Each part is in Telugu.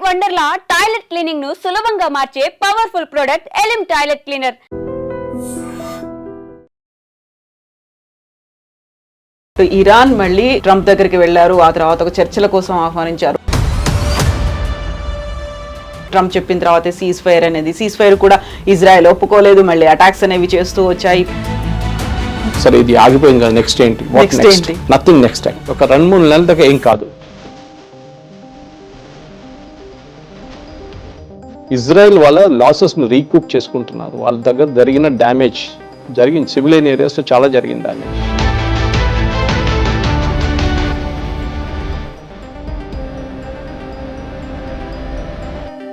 వండర్లా టాయిలెట్ క్లీనింగ్ ను సులభంగా మార్చే powerful product Elim toilet cleaner. Iran మళ్ళీ ట్రంప్ దగ్గరికి వెళ్లారు. ఆ తర్వాత ఒక చర్చల కోసం ఆహ్వానించారు. ట్రంప్ చెప్పిన తర్వాత సీజ్ ఫైర్ అనేది, సీజ్ ఫైర్ కూడా ఇజ్రాయెల్ ఒప్పుకోలేదు. మళ్ళీ అటాక్స్ అనేవి చేస్తూ వచ్చాయి. సరే ఇది ఆగిపోయింది కదా, నెక్స్ట్ ఏంటి? నథింగ్. నెక్స్ట్ టైం ఒక 2-3 నెలల దాకా ఏం కాదు. ఇజ్రాయెల్ వాళ్ళ లాసెస్ను రీకూప్ చేసుకుంటున్నారు. వాళ్ళ దగ్గర జరిగిన డ్యామేజ్ జరిగింది, సివిలియన్ ఏరియాస్లో చాలా జరిగింది డ్యామేజ్.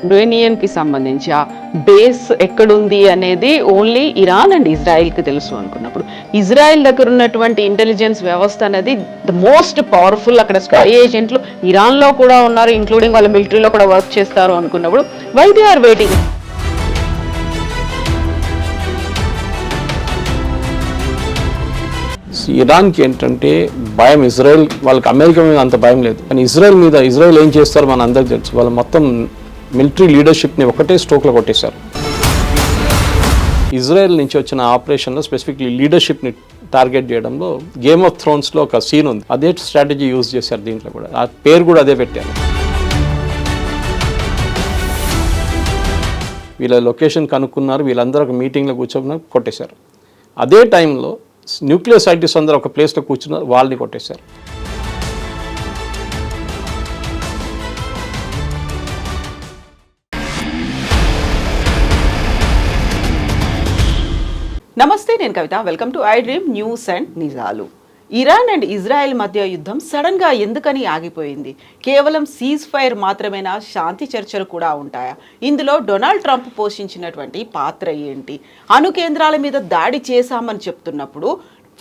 యురేనియం కి సంబంధించి ఆ బేస్ ఎక్కడుంది అనేది ఓన్లీ ఇరాన్ అండ్ ఇజ్రాయెల్ కి తెలుసు అనుకున్నప్పుడు, ఇజ్రాయెల్ దగ్గర ఉన్నటువంటి ఇంటెలిజెన్స్ వ్యవస్థ అనేది ద మోస్ట్ పవర్ఫుల్. అక్కడ స్పై ఏజెంట్లు ఇరాన్ లో కూడా ఉన్నారు, ఇంక్లూడింగ్ వాళ్ళ మిలిటరీలో కూడా వర్క్ చేస్తారు అనుకున్నప్పుడు వై దే ఆర్ వెయిటింగ్? ఇరాన్కి ఏంటంటే భయం, ఇజ్రాయెల్ వాళ్ళకి అమెరికా మీద అంత భయం లేదు, కానీ ఇజ్రాయెల్ ఏం చేస్తారో మన అందరికి తెలుసు. వాళ్ళ మొత్తం మిలిటరీ లీడర్షిప్ని ఒకటే స్ట్రోక్లో కొట్టేశారు. ఇజ్రాయెల్ నుంచి వచ్చిన ఆపరేషన్లో స్పెసిఫిక్లీ లీడర్షిప్ని టార్గెట్ చేయడంలో గేమ్ ఆఫ్ థ్రోన్స్లో ఒక సీన్ ఉంది. అదే స్ట్రాటజీ యూజ్ చేశారు దీంట్లో కూడా. ఆ పేరు కూడా అదే పెట్టారు. వీళ్ళ లొకేషన్ కనుక్కున్నారు, వీళ్ళందరూ ఒక మీటింగ్లో కూర్చొని కొట్టేశారు. అదే టైంలో న్యూక్లియర్ సైంటిస్ట్ అందరూ ఒక ప్లేస్లో కూర్చున్నారు, వాళ్ళని కొట్టేశారు. నమస్తే, నేను Kavitha. Welcome to I dream news and నిజాలు. ఇరాన్ అండ్ ఇజ్రాయెల్ మధ్య యుద్ధం సడన్ గా ఎందుకని ఆగిపోయింది? కేవలం సీజ్ ఫైర్ మాత్రమేనా? శాంతి చర్చలు కూడా ఉంటాయా? ఇందులో డొనాల్డ్ ట్రంప్ పోషించినటువంటి పాత్ర ఏంటి? అణు కేంద్రాల మీద దాడి చేశామని చెప్తున్నప్పుడు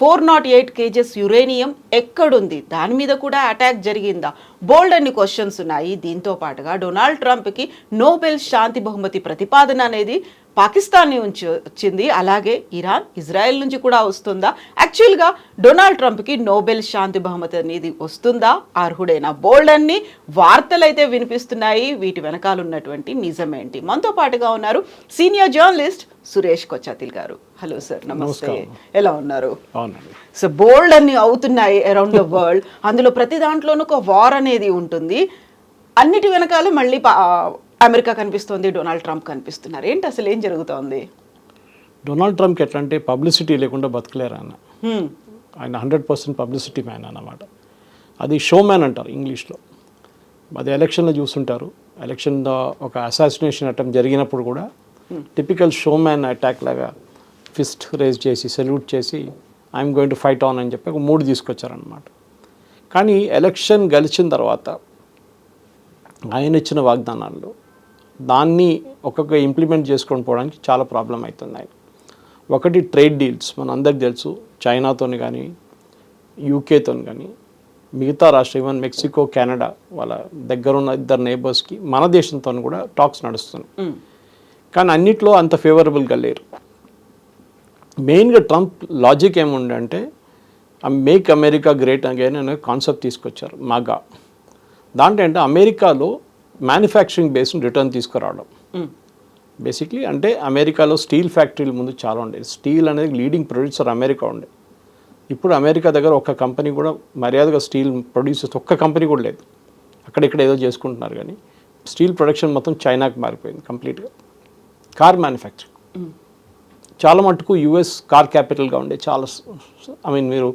408 kgs యురేనియం ఎక్కడుంది? దాని మీద కూడా అటాక్ జరిగిందా? బోల్డ్ అన్ని క్వశ్చన్స్ ఉన్నాయి. దీంతో పాటుగా డొనాల్డ్ ట్రంప్కి నోబెల్ శాంతి బహుమతి ప్రతిపాదన అనేది పాకిస్తాన్ నుంచి వచ్చింది, అలాగే ఇరాన్, ఇజ్రాయెల్ నుంచి కూడా వస్తుందా? యాక్చువల్గా డొనాల్డ్ ట్రంప్కి నోబెల్ శాంతి బహుమతి అనేది వస్తుందా? అర్హుడైనా? బోల్డ్ అన్ని వార్తలు అయితే వినిపిస్తున్నాయి. వీటి వెనకాల ఉన్నటువంటి నిజమేంటి? మనతో పాటుగా ఉన్నారు సీనియర్ జర్నలిస్ట్ సురేష్ కొచ్చాతిల్ గారు. హలో సార్, నమస్తే. ఎలా ఉన్నారు? సో బోల్డ్ అన్ని అవుతున్నాయి అరౌండ్ ద వరల్డ్. అందులో ప్రతి దాంట్లోనూ ఒక వార్ అనేది ఉంటుంది. అన్నిటి వెనకాల మళ్ళీ అమెరికా కనిపిస్తుంది, డొనాల్డ్ ట్రంప్ కనిపిస్తున్నారు. ఏంటి అసలు ఏం జరుగుతోంది? డొనాల్డ్ ట్రంప్కి ఎట్లా అంటే పబ్లిసిటీ లేకుండా బతకలేరు ఆయన 100% పబ్లిసిటీ మ్యాన్ అన్నమాట. అది షో మ్యాన్ అంటారు ఇంగ్లీష్లో. అది ఎలక్షన్లో చూస్తుంటారు. ఎలక్షన్లో ఒక అసాసినేషన్ అటెంప్ట్ జరిగినప్పుడు కూడా టిపికల్ షో మ్యాన్ అటాక్ లాగా ఫిస్ట్ రేజ్ చేసి సెల్యూట్ చేసి I'm going to fight on అని చెప్పి ఒక మూడు తీసుకొచ్చారనమాట. కానీ ఎలక్షన్ గెలిచిన తర్వాత ఆయన ఇచ్చిన వాగ్దానాల్లో దాన్ని ఒక్కొక్క ఇంప్లిమెంట్ చేసుకొని పోవడానికి చాలా ప్రాబ్లం అవుతుంది ఆయన. ఒకటి ట్రేడ్ డీల్స్, మన అందరికి తెలుసు, చైనాతో కానీ యూకేతో కానీ మిగతా రాష్ట్రం, ఈవెన్ మెక్సికో, కెనడా, వాళ్ళ దగ్గరున్న ఇద్దరు నేబర్స్కి మన దేశంతో కూడా టాక్స్ నడుస్తున్నాయి. కానీ అన్నిట్లో అంత ఫేవరబుల్గా లేరు. మెయిన్గా ట్రంప్ లాజిక్ ఏముండే అంటే మేక్ అమెరికా గ్రేట్ అగైన్ అనే కాన్సెప్ట్ తీసుకొచ్చారు, మాగా. దాంట్లో అంటే అమెరికాలో మ్యానుఫ్యాక్చరింగ్ బేస్ని రిటర్న్ తీసుకురావడం. బేసిక్లీ అంటే అమెరికాలో స్టీల్ ఫ్యాక్టరీలు ముందు చాలా ఉండేది. స్టీల్ అనేది లీడింగ్ ప్రొడ్యూసర్ అమెరికా ఉండే. ఇప్పుడు అమెరికా దగ్గర ఒక్క కంపెనీ కూడా మర్యాదగా స్టీల్ ప్రొడ్యూసర్స్ ఒక్క కంపెనీ కూడా లేదు. అక్కడిక్కడ ఏదో చేసుకుంటున్నారు, కానీ స్టీల్ ప్రొడక్షన్ మొత్తం చైనాకి మారిపోయింది కంప్లీట్గా. కార్ మ్యానుఫ్యాక్చరింగ్ చాలా మటుకు యుఎస్ కార్ క్యాపిటల్గా ఉండే. చాలా మీరు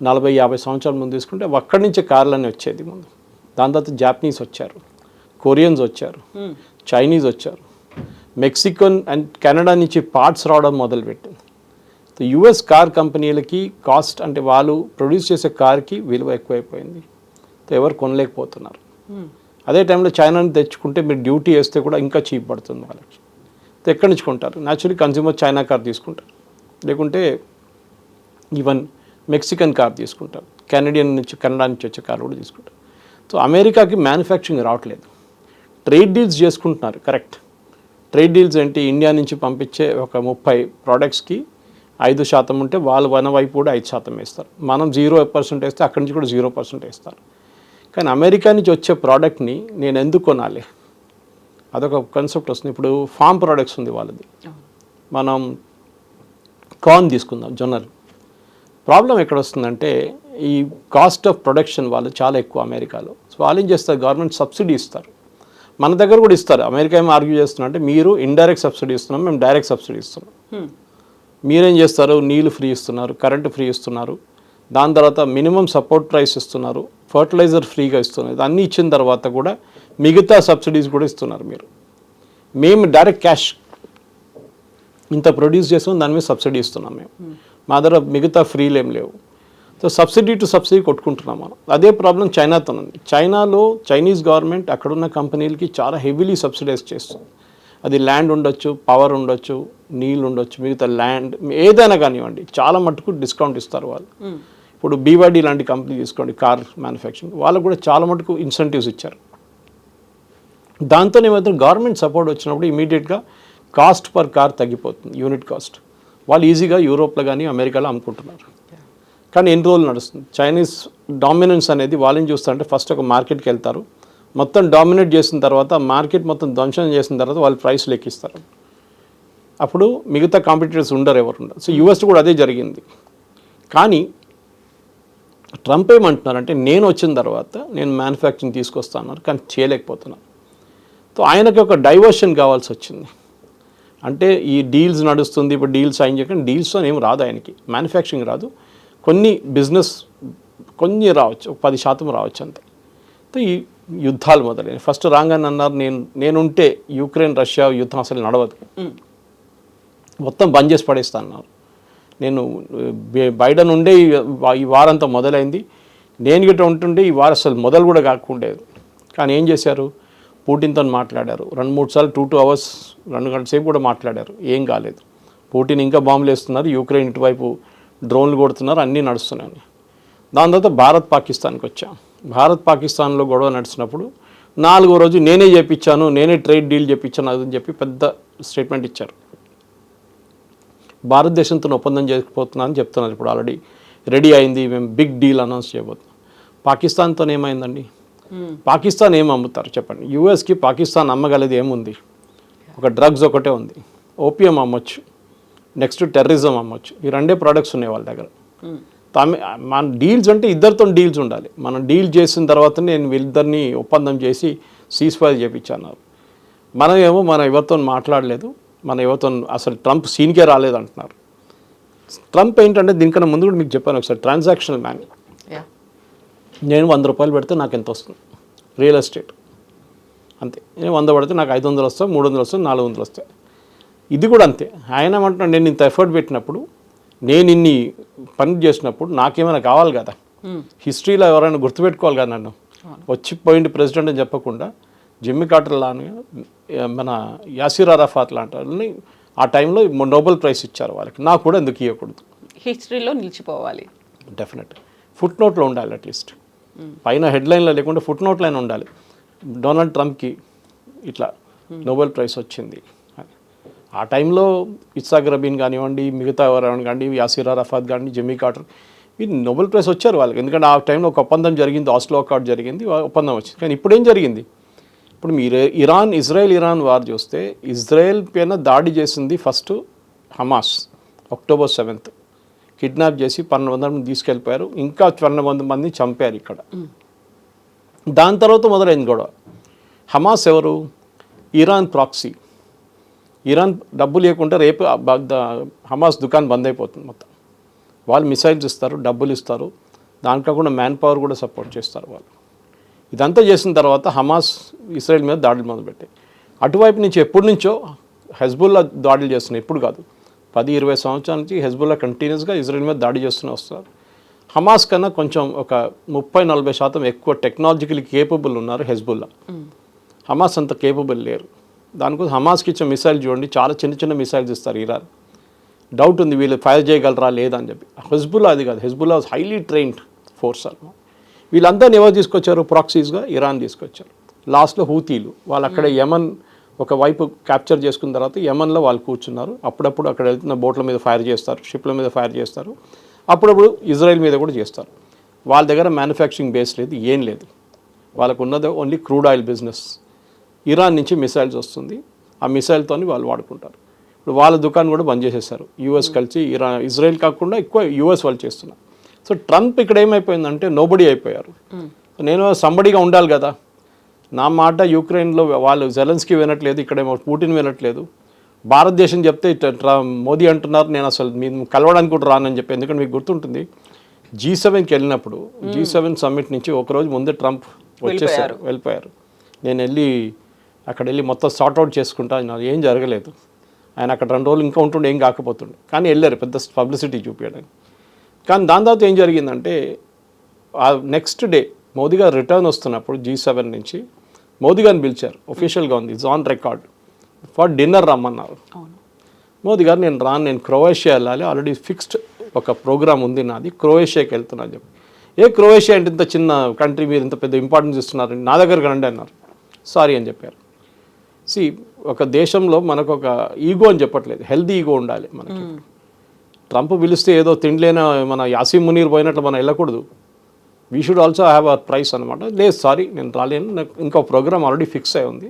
40-50 సంవత్సరాల ముందు తీసుకుంటే అక్కడి నుంచే కార్లన్నీ వచ్చేది ముందు. దాని తర్వాత జాపనీస్ వచ్చారు, కొరియన్స్ వచ్చారు, చైనీస్ వచ్చారు, మెక్సికన్ అండ్ కెనడా నుంచి పార్ట్స్ రావడం మొదలుపెట్టింది. యుఎస్ కార్ కంపెనీలకి కాస్ట్ అంటే వాళ్ళు ప్రొడ్యూస్ చేసే కార్కి విలువ ఎక్కువైపోయింది, ఎవరు కొనలేకపోతున్నారు. అదే టైంలో చైనాని తెచ్చుకుంటే మీరు డ్యూటీ వేస్తే కూడా ఇంకా చీప్ పడుతుంది వాళ్ళకి. ఎక్కడి నుంచి కొంటారు? న్యాచురలీ కన్స్యూమర్ చైనా కార్ తీసుకుంటారు, లేకుంటే ఈవెన్ మెక్సికన్ కార్ తీసుకుంటారు, కెనడా నుంచి వచ్చే కార్ కూడా తీసుకుంటారు. సో అమెరికాకి మ్యానుఫ్యాక్చరింగ్ రావట్లేదు. ట్రేడ్ డీల్స్ చేసుకుంటున్నారు, కరెక్ట్. ట్రేడ్ డీల్స్ ఏంటి? ఇండియా నుంచి పంపించే ఒక 30 ప్రోడక్ట్స్కి 5% ఉంటే వాళ్ళు మన వైపు కూడా 5% వేస్తారు. మనం 0% వేస్తే అక్కడి నుంచి కూడా 0% వేస్తారు. కానీ అమెరికా నుంచి వచ్చే ప్రోడక్ట్ని నేను ఎందుకు కొనాలి? అదొక కాన్సెప్ట్ వస్తుంది. ఇప్పుడు ఫార్మ్ ప్రోడక్ట్స్ ఉంది వాళ్ళది. మనం కార్న్ తీసుకుందాం, జొన్నలు. ప్రాబ్లం ఎక్కడ వస్తుందంటే ఈ కాస్ట్ ఆఫ్ ప్రొడక్షన్ వాళ్ళు చాలా ఎక్కువ అమెరికాలో. సో వాళ్ళు ఏం చేస్తారు, గవర్నమెంట్ సబ్సిడీ ఇస్తారు. మన దగ్గర కూడా ఇస్తారు. అమెరికా ఏం ఆర్గ్యూ చేస్తున్నా అంటే మీరు ఇండైరెక్ట్ సబ్సిడీ ఇస్తున్నాం, మేము డైరెక్ట్ సబ్సిడీ ఇస్తున్నాం. మీరేం చేస్తారు, నీళ్ళు ఫ్రీ ఇస్తున్నారు, కరెంటు ఫ్రీ ఇస్తున్నారు, దాని తర్వాత మినిమం సపోర్ట్ ప్రైస్ ఇస్తున్నారు, ఫర్టిలైజర్ ఫ్రీగా ఇస్తున్నారు. అన్నీ ఇచ్చిన తర్వాత కూడా మిగతా సబ్సిడీస్ కూడా ఇస్తున్నారు మీరు. మేము డైరెక్ట్ క్యాష్ ఇంత ప్రొడ్యూస్ చేస్తాం, దాని మీద సబ్సిడీ ఇస్తున్నాం మేము. మా దగ్గర మిగతా ఫ్రీలు ఏం లేవు. సో సబ్సిడీ టు సబ్సిడీ కొట్టుకుంటున్నాం మనం. అదే ప్రాబ్లం చైనాతో ఉంది. చైనాలో చైనీస్ గవర్నమెంట్ అక్కడున్న కంపెనీలకి చాలా హెవీలీ సబ్సిడైజ్ చేస్తుంది. అది ల్యాండ్ ఉండొచ్చు, పవర్ ఉండొచ్చు, నీళ్ళు ఉండొచ్చు, మిగతా ల్యాండ్ ఏదైనా కానివ్వండి, చాలా మట్టుకు డిస్కౌంట్ ఇస్తారు వాళ్ళు. ఇప్పుడు బీవాడీ లాంటి కంపెనీ తీసుకోండి, కార్ మ్యానుఫ్యాక్చరింగ్, వాళ్ళకు కూడా చాలా మటుకు ఇన్సెంటివ్స్ ఇచ్చారు. దాంతో ఏమైతే గవర్నమెంట్ సపోర్ట్ వచ్చినప్పుడు ఇమీడియట్గా కాస్ట్ పర్ కార్ తగ్గిపోతుంది, యూనిట్ కాస్ట్. వాళ్ళు ఈజీగా యూరోప్లో కానీ అమెరికాలో అమ్ముకుంటున్నారు. కానీ ఎన్ని రోజులు నడుస్తుంది? చైనీస్ డామినెన్స్ అనేది వాళ్ళని చూస్తుంటే ఫస్ట్ ఒక మార్కెట్కి వెళ్తారు, మొత్తం డామినేట్ చేసిన తర్వాత మార్కెట్ మొత్తం ధ్వంసం చేసిన తర్వాత వాళ్ళు ప్రైస్లు ఎక్కిస్తారు. అప్పుడు మిగతా కాంపిటీటర్స్ ఉండరు, ఎవరు ఉండరు. సో యూఎస్ కూడా అదే జరిగింది. కానీ ట్రంప్ ఏమంటున్నారంటే నేను వచ్చిన తర్వాత నేను మ్యానుఫ్యాక్చరింగ్ తీసుకొస్తాను, కానీ చేయలేకపోతున్నాను. సో ఆయనకి ఒక డైవర్షన్ కావాల్సి వచ్చింది. అంటే ఈ డీల్స్ నడుస్తుంది, ఇప్పుడు డీల్స్ సైన్ చేయకుండా డీల్స్తో ఏం రాదు ఆయనకి, మ్యానుఫ్యాక్చరింగ్ రాదు, కొన్ని బిజినెస్ కొన్ని రావచ్చు, 10% రావచ్చు అంతే. సో ఈ యుద్ధాలు మొదలైనవి. ఫస్ట్ రాగానే అన్నారు నేనుంటే యుక్రెయిన్ రష్యా యుద్ధం అసలు నడవదు, మొత్తం బంద్ చేసి పడేస్తా అన్నారు. నేను బైడెన్ ఉండే ఈ వారంతా మొదలైంది, నేను గిట్ట ఉంటుండే ఈ వారం అసలు మొదలు కూడా కాకుండేది. కానీ ఏం చేశారు, పుటిన్తో మాట్లాడారు 2-3 సార్లు, 2 hours 2 గంటల సేపు కూడా మాట్లాడారు, ఏం కాలేదు. పుటిన్ ఇంకా బాంబులు వేస్తున్నారు, యుక్రెయిన్ ఇటువైపు డ్రోన్లు కొడుతున్నారు, అన్నీ నడుస్తున్నాయి. దాని తర్వాత భారత్ పాకిస్తాన్కి వచ్చాం. భారత్ పాకిస్తాన్లో గొడవ నడిచినప్పుడు 4వ రోజు నేనే చేపించాను, నేనే ట్రేడ్ డీల్ చేపించాను అదని చెప్పి పెద్ద స్టేట్మెంట్ ఇచ్చారు. భారతదేశంతో ఒప్పందం చేయకపోతున్నానని చెప్తున్నారు. ఇప్పుడు ఆల్రెడీ రెడీ అయింది, మేము బిగ్ డీల్ అనౌన్స్ చేయబోతున్నాం. పాకిస్తాన్తో ఏమైందండి? పాకిస్తాన్ ఏం అమ్ముతారు చెప్పండి? యూఎస్కి పాకిస్తాన్ అమ్మగలది ఏముంది? ఒక డ్రగ్స్ ఒకటే ఉంది, ఓపియం అమ్మొచ్చు, నెక్స్ట్ టెర్రరిజం అమ్మొచ్చు. ఈ 2 ప్రోడక్ట్స్ ఉన్నాయి వాళ్ళ దగ్గర. మన డీల్స్ అంటే ఇద్దరితో డీల్స్ ఉండాలి. మనం డీల్ చేసిన తర్వాత నేను వీళ్ళిద్దరిని ఒప్పందం చేసి సీజ్ ఫైర్ చేయించాను. మనం ఎవరితో మాట్లాడలేదు, మన ఎవరితో అసలు ట్రంప్ సీన్కే రాలేదు అంటున్నారు. ట్రంప్ ఏంటంటే దీనికన్నా ముందు కూడా మీకు చెప్పాను ఒకసారి, ట్రాన్సాక్షనల్ మ్యాన్. నేను 100 రూపాయలు పెడితే నాకు ఎంత వస్తుంది? రియల్ ఎస్టేట్ అంతే. నేను 100 పెడితే నాకు 500 వస్తాయి, 300 వస్తాయి, 400 వస్తాయి. ఇది కూడా అంతే. ఆయన ఏమంటున్నాడు, నేను ఇంత ఎఫర్ట్ పెట్టినప్పుడు, నేను ఇన్ని పని చేసినప్పుడు నాకేమైనా కావాలి కదా, హిస్టరీలో ఎవరైనా గుర్తుపెట్టుకోవాలి కదా నన్ను. వచ్చిపోయింది ప్రెసిడెంట్ అని చెప్పకుండా జిమ్మీ కార్టర్ లాని, మన యాసిర్ అరాఫాత్ లాంటి వాళ్ళని ఆ టైంలో నోబెల్ ప్రైజ్ ఇచ్చారు వాళ్ళకి, నాకు కూడా ఎందుకు ఇవ్వకూడదు? హిస్టరీలో నిలిచిపోవాలి. డెఫినెట్ ఫుట్ నోట్లో ఉండాలి, అట్లీస్ట్ పైన హెడ్లైన్లో లేకుండా ఫుట్ నోట్లో అయినా ఉండాలి. డొనాల్డ్ ట్రంప్కి ఇట్లా నోబెల్ ప్రైజ్ వచ్చింది. ఆ టైంలో ఇస్సాక్ రబీన్ కానివ్వండి, మిగతా ఎవరైనా కానీ, యాసిర్ అరాఫాత్ కానీ, జిమ్మీ కార్టర్, ఇది నోబెల్ ప్రైజ్ వచ్చారు వాళ్ళకి. ఎందుకంటే ఆ టైంలో ఒక ఒప్పందం జరిగింది, ఆస్లో అకార్డ్ జరిగింది, ఒప్పందం వచ్చింది. కానీ ఇప్పుడు ఏం జరిగింది? ఇప్పుడు మీరు ఇజ్రాయెల్ ఇరాన్ వార్ చూస్తే, ఇజ్రాయెల్ పైన దాడి చేసింది first Hamas, October 7th kidnap చేసి 1200 మంది తీసుకెళ్ళిపోయారు, ఇంకా 1200 మందిని చంపారు ఇక్కడ. దాని తర్వాత మొదలైంది గొడవ. హమాస్ ఎవరు? Iran proxy. ఇరాన్ డబ్బు లేకుంటే రేపు హమాస్ దుకాణం బంద్ అయిపోతుంది మొత్తం. వాళ్ళు మిసైల్స్ ఇస్తారు, డబ్బులు ఇస్తారు, దాంట్లో కూడా మ్యాన్ పవర్ కూడా సపోర్ట్ చేస్తారు వాళ్ళు. ఇదంతా చేసిన తర్వాత హమాస్ ఇజ్రాయెల్ మీద దాడులు మొదలుపెట్టాయి. అటువైపు నుంచి ఎప్పటి నుంచో హెజ్బుల్లా దాడులు చేస్తున్నాయి, ఇప్పుడు కాదు, 10-20 సంవత్సరాల నుంచి హెజ్బుల్లా కంటిన్యూస్గా ఇజ్రాయెల్ మీద దాడి చేస్తూనే వస్తారు. హమాస్ కన్నా కొంచెం ఒక 30-40% ఎక్కువ టెక్నాలజికలీ కేపబుల్ ఉన్నారు హెజ్బుల్లా. హమాస్ అంత కేపబుల్ లేరు. దానికోసం హమాస్కి ఇచ్చే మిసైల్ చూడండి, చాలా చిన్న చిన్న మిసైల్స్ ఇస్తారు ఇరాన్. డౌట్ ఉంది వీళ్ళు ఫైర్ చేయగలరా లేదా అని చెప్పి. హెజ్బుల్లా అది కాదు, హెజ్బుల్లా హైలీ ట్రైన్డ్ ఫోర్స్ అన్నమాట. వీళ్ళందరినీ ఎవరు తీసుకొచ్చారు? ప్రాక్సీస్గా ఇరాన్ తీసుకొచ్చారు. లాస్ట్లో హూతీలు వాళ్ళు అక్కడ యమన్ ఒకవైపు క్యాప్చర్ చేసుకున్న తర్వాత యమన్లో వాళ్ళు కూర్చున్నారు. అప్పుడప్పుడు అక్కడ వెళ్తున్న బోట్ల మీద ఫైర్ చేస్తారు, షిప్ల మీద ఫైర్ చేస్తారు, అప్పుడప్పుడు ఇజ్రాయెల్ మీద కూడా చేస్తారు. వాళ్ళ దగ్గర మ్యానుఫ్యాక్చరింగ్ బేస్ లేదు, ఏం లేదు. వాళ్ళకు ఉన్నది only crude oil business. Iran నుంచి మిసైల్స్ వస్తుంది, ఆ మిసైల్తో వాళ్ళు వాడుకుంటారు. ఇప్పుడు వాళ్ళ దుకాణం కూడా బంద్ చేసేసారు. యూఎస్ కలిసి ఇజ్రాయెల్ కాకుండా ఎక్కువ యూఎస్ వాళ్ళు చేస్తున్నారు. సో ట్రంప్ ఇక్కడ ఏమైపోయిందంటే నోబడీ అయిపోయారు. నేను సంబడిగా ఉండాలి కదా, నా మాట యూక్రెయిన్లో వాళ్ళు జెలెన్స్కీ వినట్లేదు, ఇక్కడేమో పుటిన్ వినట్లేదు. భారతదేశం చెప్తే మోదీ అంటున్నారు నేను అసలు మీరు కలవడానికి కూడా రానని చెప్పి. ఎందుకంటే మీకు గుర్తుంటుంది G7కి వెళ్ళినప్పుడు G7 సమ్మిట్ నుంచి ఒకరోజు ముందే ట్రంప్ వచ్చేసారు, వెళ్ళిపోయారు. నేను అక్కడ వెళ్ళి మొత్తం సార్ట్అవుట్ చేసుకుంటా, ఏం జరగలేదు. ఆయన అక్కడ 2 రోజులు ఇంకా ఉంటుండే ఏం కాకపోతుండే, కానీ వెళ్ళారు పెద్ద పబ్లిసిటీ చూపించడానికి. కానీ దాని తర్వాత ఏం జరిగిందంటే ఆ నెక్స్ట్ డే మోదీ గారు రిటర్న్ వస్తున్నప్పుడు G7 నుంచి మోదీ గారిని పిలిచారు, ఒఫీషియల్గా ఉంది, it's on record, for dinner రమ్మన్నారు. మోదీ గారు నేను రాను, నేను క్రొయేషియా వెళ్ళాలి, ఆల్రెడీ ఫిక్స్డ్ ఒక ప్రోగ్రామ్ ఉంది నాది, క్రొయేషియాకి వెళ్తున్నాను చెప్పి. క్రొయేషియా అంటే ఇంత చిన్న కంట్రీ, మీరు ఇంత పెద్ద ఇంపార్టెన్స్ ఇస్తున్నారు, నా దగ్గరకు రండి అన్నారు. సారీ అని చెప్పారు. ఒక దేశంలో మనకు ఒక ఈగో అని చెప్పట్లేదు, హెల్దీ ఈగో ఉండాలి మనకి. ట్రంప్ పిలిస్తే ఏదో తిండిలేన మన యాసిమ్ మునీర్ పోయినట్లు మనం వెళ్ళకూడదు. We should also have our price అనమాట. లేదు సారీ నేను రాలేను, నాకు ఇంకో ప్రోగ్రామ్ ఆల్రెడీ ఫిక్స్ అయి ఉంది,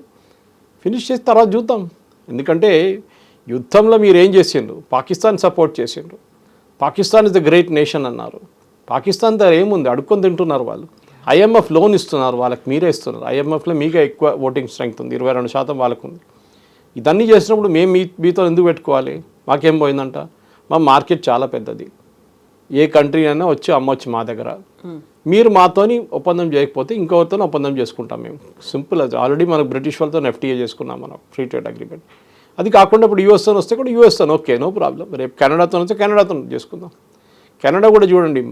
ఫినిష్ చేసి తర్వాత చూద్దాం. ఎందుకంటే యుద్ధంలో మీరు ఏం చేసిండ్రు, పాకిస్తాన్ సపోర్ట్ చేసిండ్రు, Pakistan is the great nation అన్నారు. పాకిస్తాన్ దగ్గర ఏముంది, అడుక్కొని తింటున్నారు వాళ్ళు. IMF లోన్ ఇస్తున్నారు, వాళ్ళకి మీరే ఇస్తున్నారు. IMFలో మీకే ఎక్కువ ఓటింగ్ స్ట్రెంగ్త్ ఉంది, 22% వాళ్ళకు ఉంది. ఇదన్నీ చేసినప్పుడు మేము మీతో ఎందుకు పెట్టుకోవాలి, మాకేం పోయిందంట. మా మార్కెట్ చాలా పెద్దది, ఏ కంట్రీ అయినా వచ్చి అమ్మొచ్చు మా దగ్గర. మీరు మాతోని ఒప్పందం చేయకపోతే ఇంకొకరితో ఒప్పందం చేసుకుంటాం మేము, సింపుల్. అది ఆల్రెడీ మనకు బ్రిటిష్ వాళ్ళతో FTA చేసుకున్నాం మనం, ఫ్రీ ట్రేడ్ అగ్రిమెంట్. అది కాకుండా ఇప్పుడు యూఎస్తో వస్తే కూడా యూఎస్తో ఓకే, నో ప్రాబ్లం. రేపు కెనడాతో వస్తే కెనడాతో చేసుకుందాం. కెనడా కూడా చూడండి,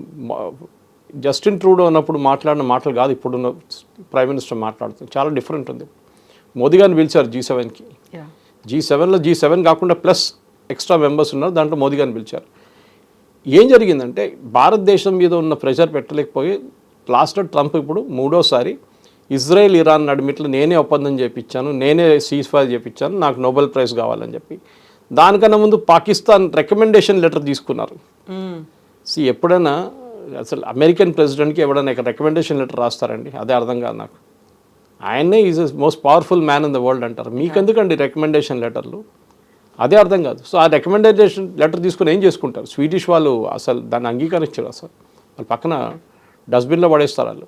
జస్టిన్ ట్రూడో ఉన్నప్పుడు మాట్లాడిన మాటలు కాదు ఇప్పుడున్న ప్రైమ్ మినిస్టర్ మాట్లాడుతుంది, చాలా డిఫరెంట్ ఉంది. మోదీ గారిని పిలిచారు G7కి. G7లో G7 కాకుండా ప్లస్ ఎక్స్ట్రా మెంబర్స్ ఉన్నారు, దాంట్లో మోదీ గారిని పిలిచారు. ఏం జరిగిందంటే భారతదేశం మీద ఉన్న ప్రెషర్ పెట్టలేకపోయి లాస్ట్లో ట్రంప్ ఇప్పుడు 3వసారి ఇజ్రాయెల్ ఇరాన్ నడిమిట్లో నేనే ఒప్పందం చేయించాను, నేనే సీజ్ ఫైర్ చేయించాను, నాకు నోబెల్ ప్రైజ్ కావాలని చెప్పి. దానికన్నా ముందు పాకిస్తాన్ రికమెండేషన్ లెటర్ తీసుకున్నారు. ఎప్పుడైనా అసలు అమెరికన్ ప్రెసిడెంట్కి ఎవడైనా ఇక్కడ రికమెండేషన్ లెటర్ రాస్తారండి, అదే అర్థం కాదు నాకు. ఆయనే is most powerful man in the world అంటారు, మీకెందుకండి రికమెండేషన్ లెటర్లు, అదే అర్థం కాదు. సో ఆ రికమెండేషన్ లెటర్ తీసుకుని ఏం చేసుకుంటారు, స్వీడిష్ వాళ్ళు అసలు దాన్ని అంగీకరించారు, అసలు వాళ్ళు పక్కన డస్ట్బిన్లో పడేస్తారు వాళ్ళు.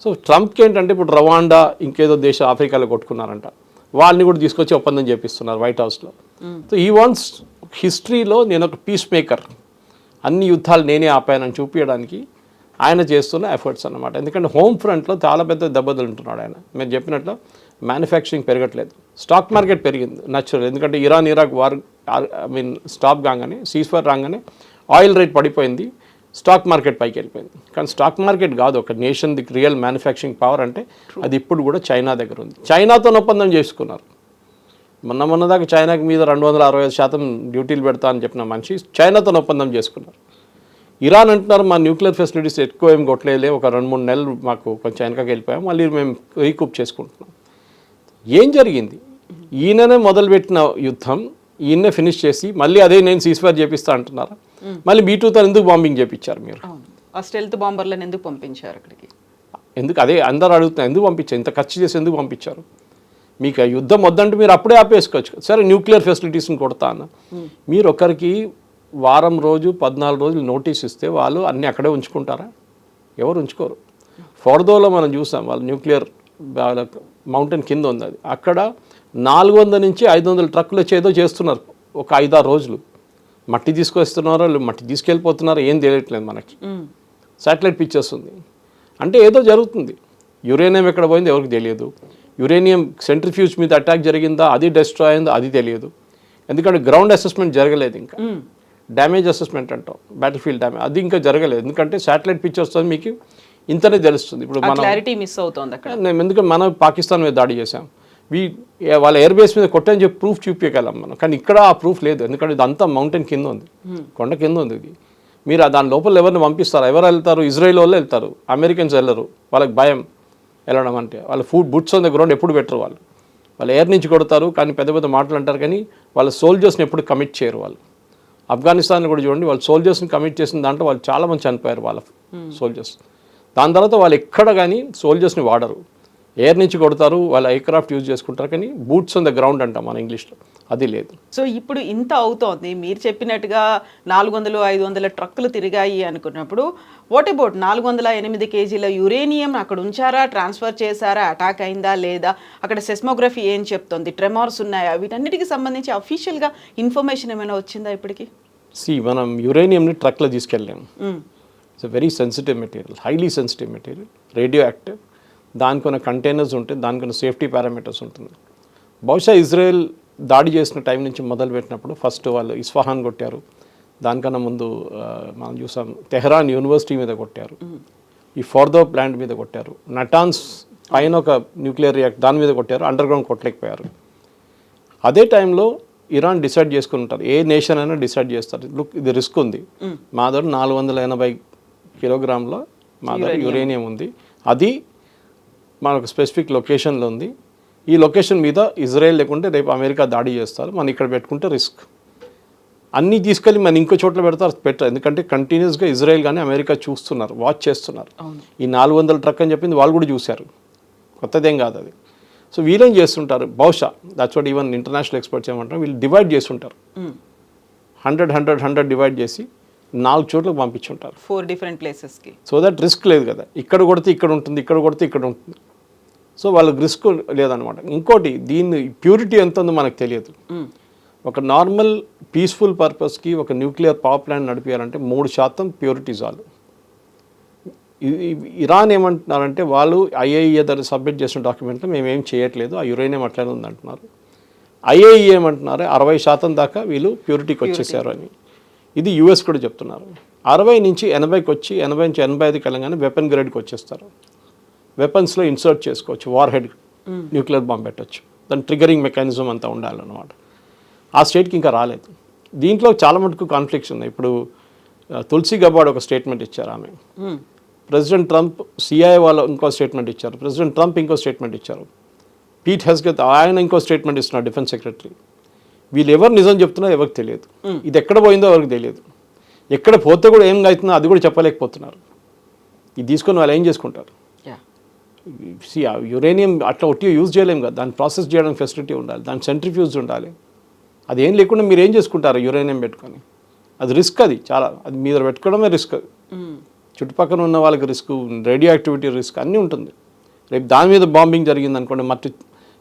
సో ట్రంప్కి ఏంటంటే ఇప్పుడు రవాండా ఇంకేదో దేశం ఆఫ్రికాలో కొట్టుకున్నారంట, వాళ్ళని కూడా తీసుకొచ్చి ఒప్పందం చేపిస్తున్నారు వైట్ హౌస్లో. సో ఈ వాన్స్ హిస్టరీలో నేను ఒక పీస్ మేకర్, అన్ని యుద్ధాలు నేనే ఆపానని చూపించడానికి ఆయన చేస్తున్న ఎఫర్ట్స్ అన్నమాట. ఎందుకంటే హోమ్ ఫ్రంట్లో చాలా పెద్ద దెబ్బతింటున్నాడు ఆయన. మీరు చెప్పినట్లు మ్యానుఫ్యాక్చరింగ్ పెరగట్లేదు, స్టాక్ మార్కెట్ పెరిగింది న్యాచురల్. ఎందుకంటే ఇరాక్ వార్ స్టాప్ కాగానే, సీజ్ ఫైర్ రాగానే ఆయిల్ రేట్ పడిపోయింది, స్టాక్ మార్కెట్ పైకి వెళ్ళిపోయింది. కానీ స్టాక్ మార్కెట్ కాదు ఒక nation the real manufacturing power అంటే అది ఇప్పుడు కూడా చైనా దగ్గర ఉంది. చైనాతో ఒప్పందం చేసుకున్నారు. మొన్నదాకా చైనాకి మీద 265% డ్యూటీలు పెడతా అని చెప్పిన మనిషి చైనాతో ఒప్పందం చేసుకున్నారు. ఇరాన్ అంటున్నారు మా న్యూక్లియర్ ఫెసిలిటీస్ ఎక్కువ ఏం కొట్టలేదులే, ఒక 2-3 నెలలు మాకు కొంచెం వెనకకి వెళ్ళిపోయాం, మళ్ళీ మేము రీకూప్ చేసుకుంటున్నాం. ఏం జరిగింది, ఈయననే మొదలుపెట్టిన యుద్ధం ఈయన్నే ఫినిష్ చేసి మళ్ళీ అదే నేను సీజ్ఫైర్ చేపిస్తా అంటున్నారా? మళ్ళీ B2తో ఎందుకు బాంబింగ్ చేపించారు మీరు? ఆ స్టెల్త్ బాంబర్లను ఎందుకు పంపించారు అక్కడికి? ఎందుకు అదే అందరూ అడుగుతున్నారు, ఎందుకు పంపించారు, ఇంత ఖర్చు చేసి ఎందుకు పంపించారు? మీకు ఆ యుద్ధం వద్దంటే మీరు అప్పుడే ఆపేసుకోవచ్చు, సరే న్యూక్లియర్ ఫెసిలిటీస్ని కొడతా అన్న. మీరు ఒకరికి వారం రోజు 14 రోజులు నోటీస్ ఇస్తే వాళ్ళు అన్నీ అక్కడే ఉంచుకుంటారా? ఎవరు ఉంచుకోరు. ఫోర్దోలో మనం చూసాం, వాళ్ళు న్యూక్లియర్ మౌంటైన్ కింద ఉంది, అది అక్కడ 400 నుంచి 500 ట్రక్కులు వచ్చి ఏదో చేస్తున్నారు ఒక 5-6 రోజులు. మట్టి తీసుకొస్తున్నారో మట్టి తీసుకెళ్ళిపోతున్నారో ఏం తెలియట్లేదు మనకి. శాటిలైట్ పిక్చర్స్ ఉంది అంటే ఏదో జరుగుతుంది. యురేనియం ఎక్కడ పోయిందో ఎవరికి తెలియదు, యురేనియం సెంట్రిఫ్యూజ్ మీద అటాక్ జరిగిందా, అది డిస్ట్రాయ్ అయిందో అది తెలియదు. ఎందుకంటే గ్రౌండ్ అసెస్మెంట్ జరగలేదు, ఇంకా డ్యామేజ్ అసెస్మెంట్ అంటాం, బ్యాటిల్ ఫీల్డ్ డ్యామేజ్ అది ఇంకా జరగలేదు. ఎందుకంటే శాటిలైట్ పిక్చర్స్తో మీకు ఇంతనే తెలుస్తుంది. ఇప్పుడు మన క్లారిటీ మిస్ అవుతుంది అక్కడ. ఎందుకంటే మనం పాకిస్తాన్ మీద దాడి చేసాం, వాళ్ళ ఎయిర్ బేస్ మీద కొట్టని చెప్పి ప్రూఫ్ చూపించగలం మనం, కానీ ఇక్కడ ఆ ప్రూఫ్ లేదు. ఎందుకంటే ఇదంతా మౌంటైన్ కింద ఉంది, కొండ కింద ఉంది ఇది. మీరు దాని లోపల ఎవరిని పంపిస్తారు? ఎవరు వెళ్తారు? ఇజ్రాయెల్ వాళ్ళు వెళ్తారు, అమెరికన్స్ వెళ్ళరు, వాళ్ళకి భయం వెళ్ళడం అంటే. వాళ్ళ బుట్స్ ఆన్ ద గ్రౌండ్ ఎప్పుడు పెట్టరు, వాళ్ళు ఎయిర్ నుంచి కొడతారు, కానీ పెద్ద పెద్ద మాటలు అంటారు, కానీ వాళ్ళ సోల్జర్స్ని ఎప్పుడు కమిట్ చేయరు. వాళ్ళు ఆఫ్ఘనిస్తాన్లో కూడా చూడండి, వాళ్ళు సోల్జర్స్ని కమిట్ చేసిన దాంట్లో వాళ్ళు చాలామంది చనిపోయారు వాళ్ళ సోల్జర్స్. దాని తర్వాత వాళ్ళు ఎక్కడ కానీ సోల్జర్స్ని వాడరు. ఎయిర్ నుంచి కొడతారు, వాళ్ళ ఎయిర్క్రాఫ్ట్ యూజ్ చేసుకుంటారు, కానీ బూట్స్ ఆన్ ద గ్రౌండ్ అంటాం మన ఇంగ్లీష్లో, అది లేదు. సో ఇప్పుడు ఇంత అవుతోంది, మీరు చెప్పినట్టుగా 400-500 ట్రక్కులు తిరిగాయి అనుకున్నప్పుడు వాట్ అబౌట్ 408 కేజీల యురేనియం అక్కడ ఉంచారా, ట్రాన్స్ఫర్ చేశారా, అటాక్ అయిందా లేదా, అక్కడ సెస్మోగ్రఫీ ఏం చెప్తోంది, ట్రెమార్స్ ఉన్నాయా, వీటన్నిటికి సంబంధించి అఫీషియల్గా ఇన్ఫర్మేషన్ ఏమైనా వచ్చిందా ఇప్పటికి? మనం యురేనియంని ట్రక్లో తీసుకెళ్ళాము. It's very sensitive material, highly sensitive material, radioactive. దానికి ఉన్న కంటైనర్స్ ఉంటాయి, దానికి ఉన్న సేఫ్టీ పారామీటర్స్ ఉంటుంది. బహుశా ఇజ్రాయెల్ దాడి చేసిన టైం నుంచి మొదలు పెట్టినప్పుడు ఫస్ట్ వాళ్ళు ఇస్ఫహాన్ కొట్టారు, దానికన్నా ముందు మనం చూసాం తెహరాన్ యూనివర్సిటీ మీద కొట్టారు, ఈ ఫోర్దో ప్లాంట్ మీద కొట్టారు, నటాన్స్ పైన ఒక న్యూక్లియర్ రియాక్టర్ దాని మీద కొట్టారు, అండర్ గ్రౌండ్ కొట్టలేకపోయారు. అదే టైంలో ఇరాన్ డిసైడ్ చేసుకుని ఉంటారు, ఏ నేషన్ అయినా డిసైడ్ చేస్తారు, లుక్ ఇది రిస్క్ ఉంది, మా దగ్గర 480 కిలోగ్రాముల మా దగ్గర యురేనియం ఉంది, అది మనకు స్పెసిఫిక్ లొకేషన్లో ఉంది, ఈ లొకేషన్ మీద ఇజ్రాయెల్ లేకుంటే రేపు అమెరికా దాడి చేస్తారు, మనం ఇక్కడ పెట్టుకుంటే రిస్క్. అన్నీ తీసుకెళ్ళి మన ఇంకో చోట్ల పెట్టారు, ఎందుకంటే కంటిన్యూస్గా ఇజ్రాయెల్ కానీ అమెరికా చూస్తున్నారు, వాచ్ చేస్తున్నారు. ఈ 400 ట్రక్ అని చెప్పింది వాళ్ళు కూడా చూశారు, కొత్తదేం కాదు అది. సో వీళ్ళేం చేస్తుంటారు, బహుశా that's what even international experts ఏమంటారు, వీళ్ళు డివైడ్ చేస్తుంటారు, 100 డివైడ్ చేసి 4 చోట్లకు పంపించుంటారు, 4 డిఫరెంట్ ప్లేసెస్కి. సో దట్ రిస్క్ లేదు కదా, ఇక్కడ కొడితే ఇక్కడ ఉంటుంది, ఇక్కడ కొడితే ఇక్కడ ఉంటుంది, సో వాళ్ళకి రిస్క్ లేదనమాట. ఇంకోటి దీన్ని ప్యూరిటీ ఎంత ఉందో మనకు తెలియదు. ఒక నార్మల్ పీస్ఫుల్ పర్పస్కి ఒక న్యూక్లియర్ పవర్ ప్లాంట్ నడిపించాలంటే 3% ప్యూరిటీ చాలు. ఇరాన్ ఏమంటున్నారంటే వాళ్ళు ఐఏఈఏ దగ్గర సబ్మిట్ చేసిన డాక్యుమెంట్లో మేమేం చేయట్లేదు, ఆ యురేనియం అట్లనే ఉందంటున్నారు. ఐఏఈఏ ఏమంటున్నారు 60% దాకా వీళ్ళు ప్యూరిటీకి వచ్చేసారు అని. ఇది యూఎస్ కూడా చెప్తున్నారు. 60 నుంచి 80కి వచ్చి 80 నుంచి 85 కలంగానే వెపన్ గ్రేడ్కి వచ్చేస్తారు, వెపన్స్లో ఇన్సర్ట్ చేసుకోవచ్చు, వార్ హెడ్ న్యూక్లియర్ బాంబ్ పెట్టవచ్చు, దాని ట్రిగరింగ్ మెకానిజం అంతా ఉండాలన్నమాట. ఆ స్టేట్కి ఇంకా రాలేదు. దీంట్లో చాలా మటుకు కాన్ఫ్లిక్ట్స్ ఉన్నాయి. ఇప్పుడు తులసి గబాడ్ ఒక స్టేట్మెంట్ ఇచ్చారు, ఆమె ప్రెసిడెంట్ ట్రంప్ సిఐఏ వాళ్ళు ఇంకో స్టేట్మెంట్ ఇచ్చారు, ప్రెసిడెంట్ ట్రంప్ ఇంకో స్టేట్మెంట్ ఇచ్చారు, పీట్ హెస్గెత్ ఆయన ఇంకో స్టేట్మెంట్ ఇస్తున్నారు, డిఫెన్స్ సెక్రటరీ. వీళ్ళు ఎవరు నిజం చెప్తున్నారో ఎవరికి తెలియదు, ఇది ఎక్కడ పోయిందో ఎవరికి తెలియదు, ఎక్కడ పోతే కూడా ఏం అవుతుందో అది కూడా చెప్పలేకపోతున్నారు. ఇది తీసుకొని వాళ్ళు ఏం చేసుకుంటారు? యురేనియం అట్లా ఒట్టి యూజ్ చేయలేము కదా, దాన్ని ప్రాసెస్ చేయడానికి ఫెసిలిటీ ఉండాలి, దాని సెంట్రిఫ్యూజ్ ఉండాలి, అది ఏం లేకుండా మీరు ఏం చేసుకుంటారు యురేనియం పెట్టుకొని? అది రిస్క్, అది చాలా, అది మీద పెట్టుకోవడమే రిస్క్, చుట్టుపక్కల ఉన్న వాళ్ళకి రిస్క్, రేడియో యాక్టివిటీ రిస్క్ అన్నీ ఉంటుంది. రేపు దాని మీద బాంబింగ్ జరిగింది అనుకోండి, మట్టి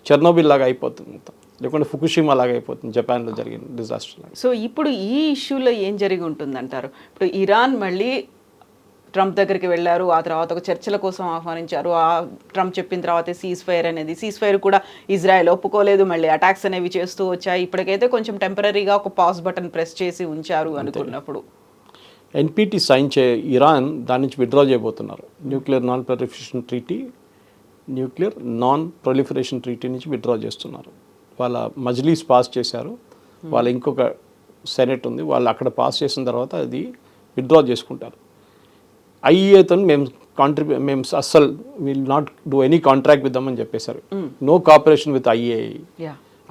చెర్నోబిల్ లాగా అయిపోతుంది, లేకుంటే ఫుకుషిమా లాగా అయిపోతుంది, జపాన్లో జరిగిన డిజాస్టర్ లాగా. సో ఇప్పుడు ఈ ఇష్యూలో ఏం జరిగి ఉంటుందంటారు? ఇప్పుడు ఇరాన్ మళ్ళీ ట్రంప్ దగ్గరికి వెళ్ళారు, ఆ తర్వాత ఒక చర్చల కోసం ఆహ్వానించారు, ఆ ట్రంప్ చెప్పిన తర్వాత సీజ్ ఫైర్ అనేది, సీజ్ ఫైర్ కూడా ఇజ్రాయెల్ ఒప్పుకోలేదు, మళ్ళీ అటాక్స్ అనేవి చేస్తూ వచ్చాయి. ఇప్పటికైతే కొంచెం టెంపరీగా ఒక పాజ్ బటన్ ప్రెస్ చేసి ఉంచారు అనుకున్నప్పుడు ఎన్పిటి సైన్ ఇరాన్ దాని నుంచి విత్డ్రా చేయబోతున్నారు, న్యూక్లియర్ నాన్ ప్రొలిఫరేషన్ ట్రీటీ నుంచి విత్డ్రా చేస్తున్నారు. వాళ్ళ మజ్లీస్ పాస్ చేశారు, వాళ్ళ ఇంకొక సెనెట్ ఉంది, వాళ్ళు అక్కడ పాస్ చేసిన తర్వాత అది విత్డ్రా చేసుకుంటారు. ఐఈఏతో మేము అస్సలు will not do any contract with them అని చెప్పేశారు, నో కోఆపరేషన్ విత్ ఐఏఐ.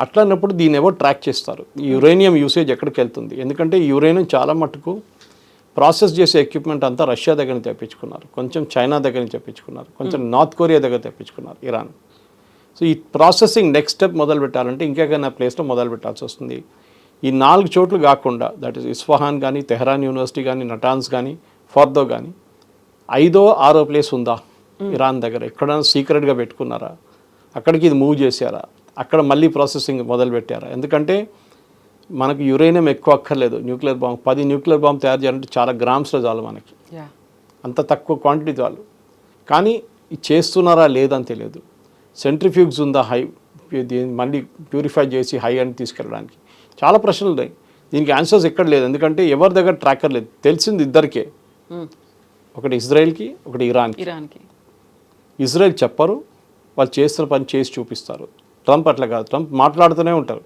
అట్లా అన్నప్పుడు దీన్ని ఎవరు ట్రాక్ చేస్తారు, ఈ యురేనియం యూసేజ్ ఎక్కడికి వెళ్తుంది? ఎందుకంటే ఈ యురేనియం చాలా మటుకు ప్రాసెస్ చేసే ఎక్విప్మెంట్ అంతా రష్యా దగ్గర నుంచి తెప్పించుకున్నారు, కొంచెం చైనా దగ్గర నుంచి తెప్పించుకున్నారు, కొంచెం నార్త్ కొరియా దగ్గర తెప్పించుకున్నారు ఇరాన్. సో ఈ ప్రాసెసింగ్ నెక్స్ట్ స్టెప్ మొదలు పెట్టాలంటే ఇంకెక్కడైనా ప్లేస్లో మొదలు పెట్టాల్సి వస్తుంది. ఈ 4 చోట్లు కాకుండా, దట్ ఈస్ ఇస్ఫహాన్ కానీ, తెహరాన్ యూనివర్సిటీ కానీ, నటాన్స్ కానీ, ఫోర్దో కానీ, 5వ 6వ ప్లేస్ ఉందా ఇరాన్ దగ్గర? ఎక్కడైనా సీక్రెట్గా పెట్టుకున్నారా? అక్కడికి ఇది మూవ్ చేశారా? అక్కడ మళ్ళీ ప్రాసెసింగ్ మొదలు పెట్టారా? ఎందుకంటే మనకు యురేనియం ఎక్కువ అక్కర్లేదు, న్యూక్లియర్ బాంబ్ 10 న్యూక్లియర్ బాంబ్ తయారు చేయాలంటే చాలా గ్రామ్స్లో చాలు మనకి, అంత తక్కువ క్వాంటిటీ చాలు. కానీ ఇది చేస్తున్నారా లేదని తెలియదు. సెంట్రిఫ్యూగ్స్ ఉందా హై, మళ్ళీ ప్యూరిఫై చేసి హై అని తీసుకెళ్ళడానికి? చాలా ప్రశ్నలు ఉన్నాయి, దీనికి ఆన్సర్స్ ఎక్కడ లేదు. ఎందుకంటే ఎవరి దగ్గర ట్రాకర్ లేదు. తెలిసింది ఇద్దరికే, ఒకటి ఇజ్రాయెల్కి, ఒకటి ఇరాన్కి. ఇజ్రాయెల్ చెప్పరు, వాళ్ళు చేస్తున్న పని చేసి చూపిస్తారు. ట్రంప్ అట్లా కాదు, ట్రంప్ మాట్లాడుతూనే ఉంటారు,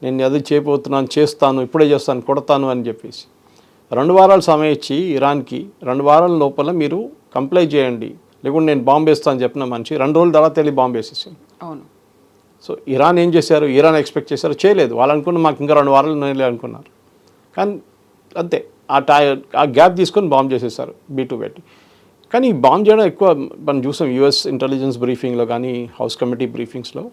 నేను అది చేయబోతున్నాను, చేస్తాను, ఇప్పుడే చేస్తాను, కొడతాను అని చెప్పేసి. 2 వారాలు సమయం ఇచ్చి ఇరాన్కి 2 వారాల లోపల మీరు కంప్లై చేయండి, లేకుంటే నేను బాంబు వేస్తాను అని చెప్పిన మనిషి 2 రోజుల తర్వాత వెళ్ళి బాంబు వేసేసింది. అవును. సో ఇరాన్ ఏం చేశారు? ఇరాన్ ఎక్స్పెక్ట్ చేశారు, చేయలేదు. వాళ్ళు అనుకున్న మాకు ఇంకా 2 వారాలు నెలలు అనుకున్నారు, కానీ అంతే ఆ గ్యాప్ తీసుకొని బాంబు చేసేసారు B2 పెట్టి. కానీ ఈ బాంబ్ చేయడం ఎక్కువ మనం చూసాం యూఎస్ ఇంటెలిజెన్స్ బ్రీఫింగ్లో కానీ హౌస్ కమిటీ బ్రీఫింగ్స్లో